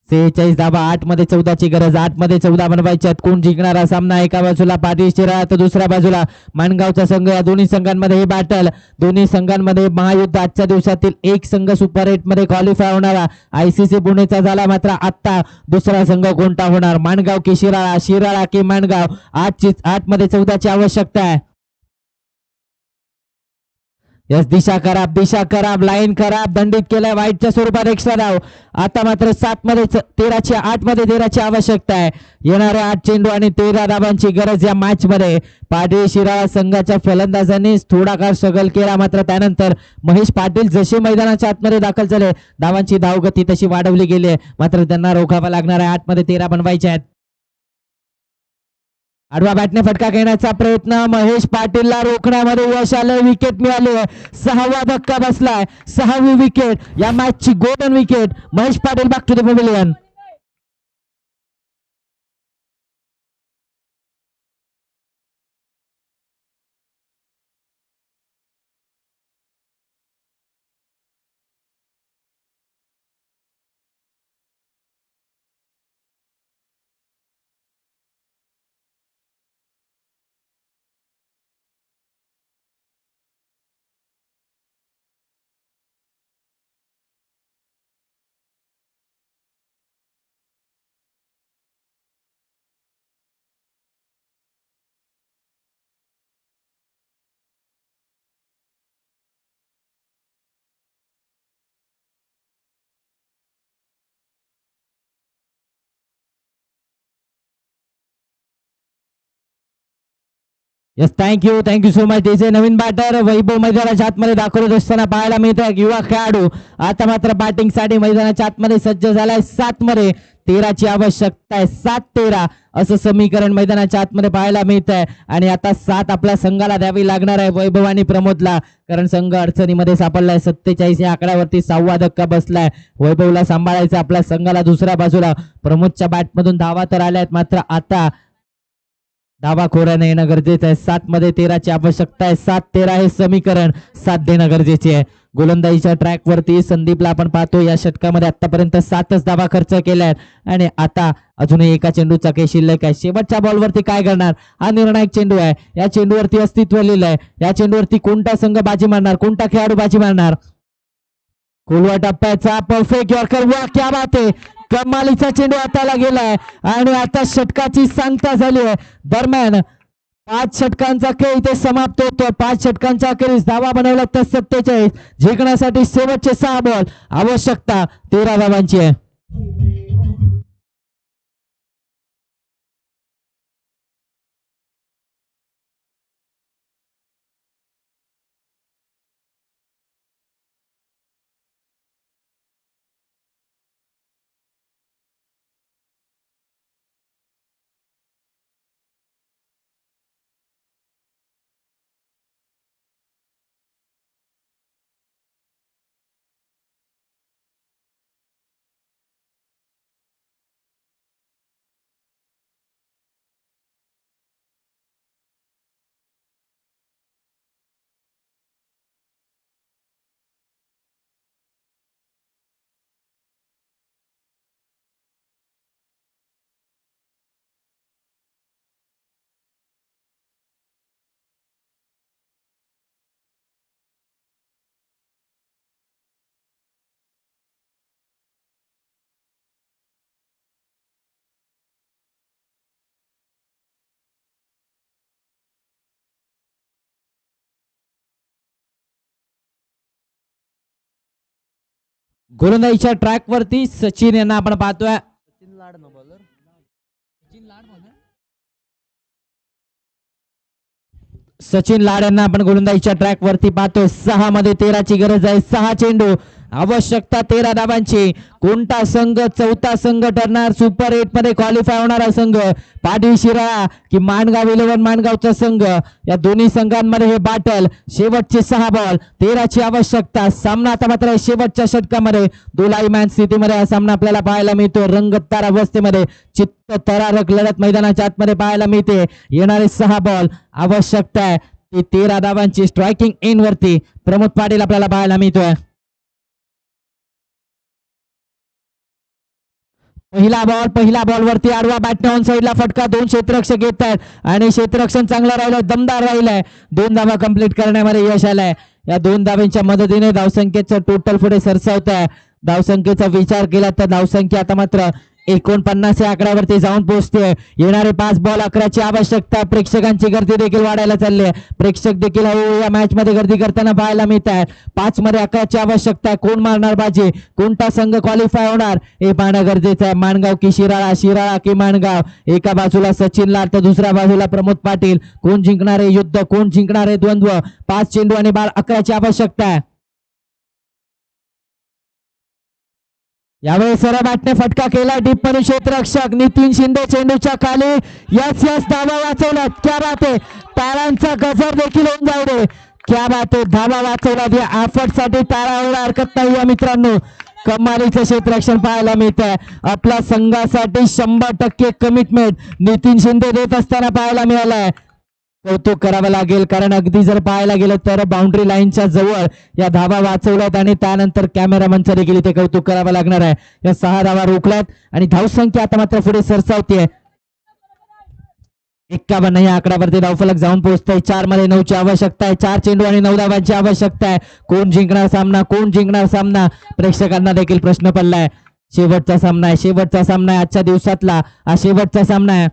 46 धावा. 8 मध्ये 14ची गरज. 8 मध्ये 14 बनवायच्यात. कोण जिंकणारा सामना, एका बाजूला पाटील शिराळा तर दुसऱ्या बाजूला माणगावचा संघ. या दोन्ही संघांमध्ये हे बॅटल, दोन्ही संघांमध्ये महायुद्ध. आजच्या दिवसातील एक संघ सुपर 8 मध्ये क्वालिफाय होणारा आयसीसी पुणेचा झाला. मात्र आता दुसरा संघ कोणता होणार, माणगाव की शिराळा, शिराळा की माणगाव. 8 मध्ये 14ची आवश्यकता आहे. यस, दिशा खराब, दिशा खराब, लाईन खराब, दंडित केलाय वाईटच्या स्वरूपात एक्स्ट्रा धाव. आता मात्र 7 मध्ये 13ची, 8 मध्ये 13ची आवश्यकता आहे. येणारे 8 चेंडू आणि 13 धावांची गरज या मॅच मध्ये. पाटील शिराळा संघाच्या फलंदाजांनी थोडा काळ स्ट्रगल केला. मात्र त्यानंतर महेश पाटील जसे मैदानाच्या आतमध्ये दाखल झाले, धावांची धावगती तशी वाढवली गेली आहे. मात्र त्यांना रोखावा लागणार आहे. 8 मध्ये 13 बनवायचे आहेत. आडवा बॅटने फटका घेण्याचा प्रयत्न, महेश पाटीलला रोखण्यामध्ये यश आलं. विकेट मिळाली. 6वा धक्का बसलाय. 6वी विकेट या मॅचची, golden wicket. Mahesh Patil back to the pavilion. Yes, thank you so much. त्याचे नवीन बॅटर वैभव मैदानाच्या आतमध्ये दाखवत असताना पाहायला मिळतोय. युवा खेळाडू आता मात्र बॅटिंग साठी मैदानाच्या आतमध्ये सज्ज झालाय. 7 मध्ये 13ची आवश्यकता आहे. 7-13 असं समीकरण मैदानाच्या आतमध्ये पाहायला मिळत आहे. आणि आता 7 आपल्या संघाला द्यावी लागणार आहे, वैभव आणि प्रमोदला, कारण संघ अडचणीमध्ये सापडलाय. 47 या आकड्यावरती 6वा धक्का बसलाय. वैभवला सांभाळायचा आपल्या संघाला. दुसऱ्या बाजूला प्रमोदच्या बॅटमधून धावा तर आल्यात, मात्र आता धावा खोऱ्याने येणं गरजेचं आहे. 7 मध्ये 13ची आवश्यकता आहे. 7-13 हे समीकरण 7 देणं गरजेचे आहे. गोलंदाजीच्या ट्रॅक वरती संदीपला आपण पाहतो. या षटकामध्ये आतापर्यंत 7च धावा खर्च केल्या आहेत. आणि आता अजूनही एका चेंडूचा काही शिल्लक आहे. शेवटच्या बॉलवरती काय करणार, हा निर्णायक चेंडू आहे. या चेंडूवरती अस्तित्व लिहिलं आहे. या चेंडूवरती कोणता संघ बाजी मारणार, कोणता खेळाडू बाजी मारणार. खोलवा टप्प्याचा परफेक्ट यॉर्कर. वा, क्या बात आहे. कमालीचा चेंडू हाताला गेलाय. आणि आता षटकाची सांगता झाली आहे. दरम्यान 5 षटकांचा खेळ इथे समाप्त होतो. 5 षटकांच्या अखेरीस धावा बनवला तर 47. जिंकण्यासाठी शेवटचे 6 बॉल. आवश्यकता 13 धावांची आहे. गोलंदाजीच्या ट्रॅक वरती सचिन यांना आपण पाहतोय. सचिन लाड यांना आपण गोलंदाजीच्या ट्रॅक वरती पाहतोय. 6 मध्ये 13 ची गरज आहे. 6 चेंडू, आवश्यकता 13 धावांची. कोणता संघ चौथा संघ ठरणार सुपर 8 मध्ये क्वालिफाय होणारा संघ? पाटील शिराळा की माणगाव 11 माणगावचा संघ? या दोन्ही संघांमध्ये हे बॅटल. शेवटचे 6 बॉल, 13 ची आवश्यकता. सामना आता मात्र शेवटच्या षटकामध्ये दोलाई मॅच स्थितीमध्ये हा सामना आपल्याला पाहायला मिळतो. रंगतदार अवस्थेमध्ये चित्त थरारक लढत मैदानाच्या आतमध्ये पाहायला मिळते. येणारे 6 बॉल, आवश्यकता आहे ती 13 धावांची. स्ट्रायकिंग एंड वरती प्रमोद पाटील आपल्याला पाहायला मिळतोय. पहिला बॉल वरती आडवा बॅटने ऑन साईडला फटका. 2 क्षेत्ररक्षक येत आहेत आणि क्षेत्ररक्षण चांगलं राहिलंय, दमदार राहिलंय. 2 धावा कंप्लीट करण्यामध्ये यश आलंय. या 2 धावांच्या मदतीने धावसंख्येचं टोटल पुढे सरसावत आहे. धावसंख्येचा विचार केला तर धावसंख्या आता मात्र 49 या आकड्यावरती जाऊन पोहोचते. येणारे 5 बॉल, 11 ची आवश्यकता. प्रेक्षकांची गर्दी देखील वाढायला चालली आहे. प्रेक्षक देखील या मॅच मध्ये गर्दी करताना पाहायला मिळत आहे. 5 मध्ये 11 ची आवश्यकता आहे. कोण मारणार बाजी, कोणता संघ क्वालिफाय होणार हे पाहणं गरजेचं आहे. माणगाव की शिराळा, शिराळा की माणगाव? एका बाजूला सचिन लाड तर दुसऱ्या बाजूला प्रमोद पाटील. कोण जिंकणारे युद्ध, कोण जिंकणारे द्वंद्व? 5 चेंडू आणि 11 ची आवश्यकता आहे. यावेळी सरळ बॅटने फटका केला. डीप मध्ये क्षेत्ररक्षक नितीन शिंदे चेंडूच्या खाली. यस धावा वाचवल्यात. क्या बात आहे. टाळ्यांचा गजर देखील होऊन जाऊ दे. क्या बात आहे. धावा वाचवल्यात. या एफर्ट साठी टाळ्या होणार हरकत नाही. या मित्रांनो, कमालीचं क्षेत्ररक्षण पाहायला मिळत आहे. आपल्या संघासाठी 100% कमिटमेंट नितीन शिंदे देत असताना पाहायला मिळालंय. कौतुक करावं लागेल, कारण अगदी जर पाहायला गेलं तर बाउंड्री लाईनच्या जवळ या धावा वाचवल्यात आणि त्यानंतर कॅमेरामनचं देखील इथे कौतुक करावं लागणार आहे. या 6 धावा रोखल्यात आणि धावसंख्या आता मात्र पुढे सरसावते. 51 या आकड्यावरती धावफलक जाऊन पोहोचतोय. 4 मध्ये 9 ची आवश्यकता आहे. 4 चेंडू आणि 9 धावांची आवश्यकता आहे. कोण जिंकणार सामना, कोण जिंकणार सामना? प्रेक्षकांना देखील प्रश्न पडलाय. शेवटचा सामना आहे, शेवटचा सामना आहे आजच्या दिवसातला. हा शेवटचा सामना आहे.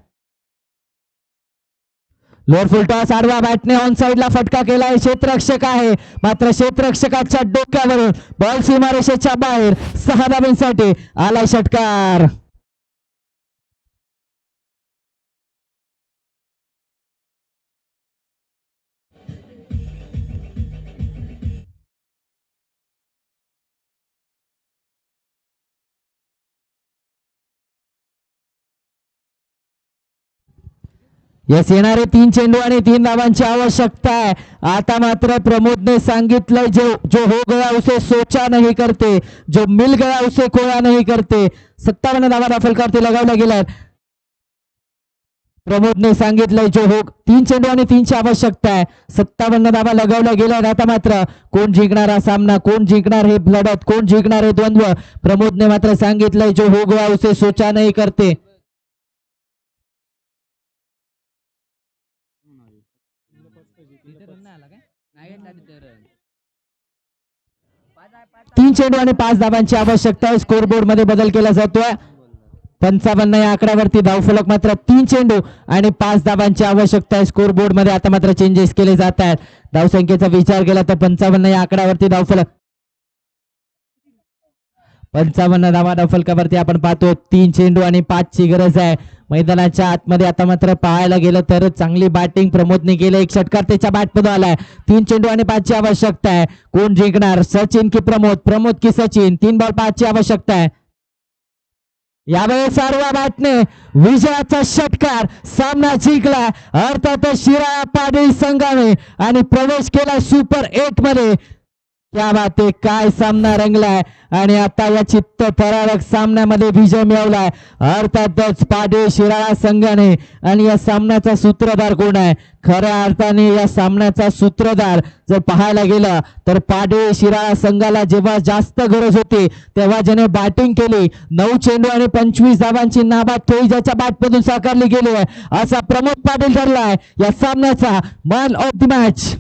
लोअर फुल टॉस, आडवा बॅटने ऑन साईडला फटका केलाय. क्षेत्ररक्षक आहे, मात्र क्षेत्ररक्षकाच्या डोक्यावरून बॉल सीमारेषेच्या बाहेर. 6 धावांसाठी आलाय षटकार. यस, येणारे 3 चेंडू आणि 3 धावांची आवश्यकता आहे. आता मात्र प्रमोदने सांगितलंय, जो हो गया उसे सोचा नहीं करते, जो मिल गया उसे खोया नहीं करते. 57 धावा धावफलकावरती लगावल्या गेल्यात. प्रमोदने सांगितलंय जो हो. 3 चेंडू आणि 3 ची आवश्यकता आहे. 57 धावा लगावल्या गेल्यात. आता मात्र कोण जिंकणार हा सामना, कोण जिंकणार हे लढत, कोण जिंकणार हे द्वंद्व? प्रमोदने मात्र सांगितलंय जो हो गया उसे सोचा नहीं करते. 3 चेंडू आणि 5 धावांची आवश्यकता आहे. स्कोर बोर्ड मध्ये बदल केला जातोय. 55 या आकड्यावरती धावफलक मात्र 3 चेंडू आणि 5 धावांची आवश्यकता आहे. स्कोर बोर्ड मध्ये आता मात्र चेंजेस केले जात आहेत. धावसंख्येचा विचार केला तर 55 या आकड्यावरती धावफलक 55 धावा धावफलकावरती आपण पाहतो. 3 चेंडू आणि 5 ची गरज आहे. मैदानाच्या आतमध्ये आता मात्र पाहायला गेलं तर चांगली बॅटिंग प्रमोदने केली. एक षटकार त्याच्या बॅटमधून आलाय. 3 चेंडू आणि 5 ची आवश्यकता आहे. कोण जिंकणार, सचिन की प्रमोद, प्रमोद की सचिन? 3 बॉल 5 ची आवश्यकता आहे. यावेळेस आडवा बॅटने विजयाचा षटकार. सामना जिंकला अर्थातच शिराळा पाटील संघाने आणि प्रवेश केला सुपर 8 मध्ये. क्या बात आहे, काय सामना रंगलाय आणि आता या चित्त थरारक सामन्यामध्ये विजय मिळवलाय अर्थातच पाटील शिराळा संघाने. आणि या सामन्याचा सूत्रधार कोण आहे? खऱ्या अर्थाने या सामन्याचा सूत्रधार जर पाहायला गेलं तर पाटील शिराळा संघाला जेव्हा जास्त गरज होती तेव्हा ज्याने बॅटिंग केली, 9 चेंडू आणि 25 धावांची नाबाद खेळी ज्याच्या बॅटमधून साकारली गेली आहे, असा प्रमोद पाटील ठरलाय या सामन्याचा मॅन ऑफ द मॅच.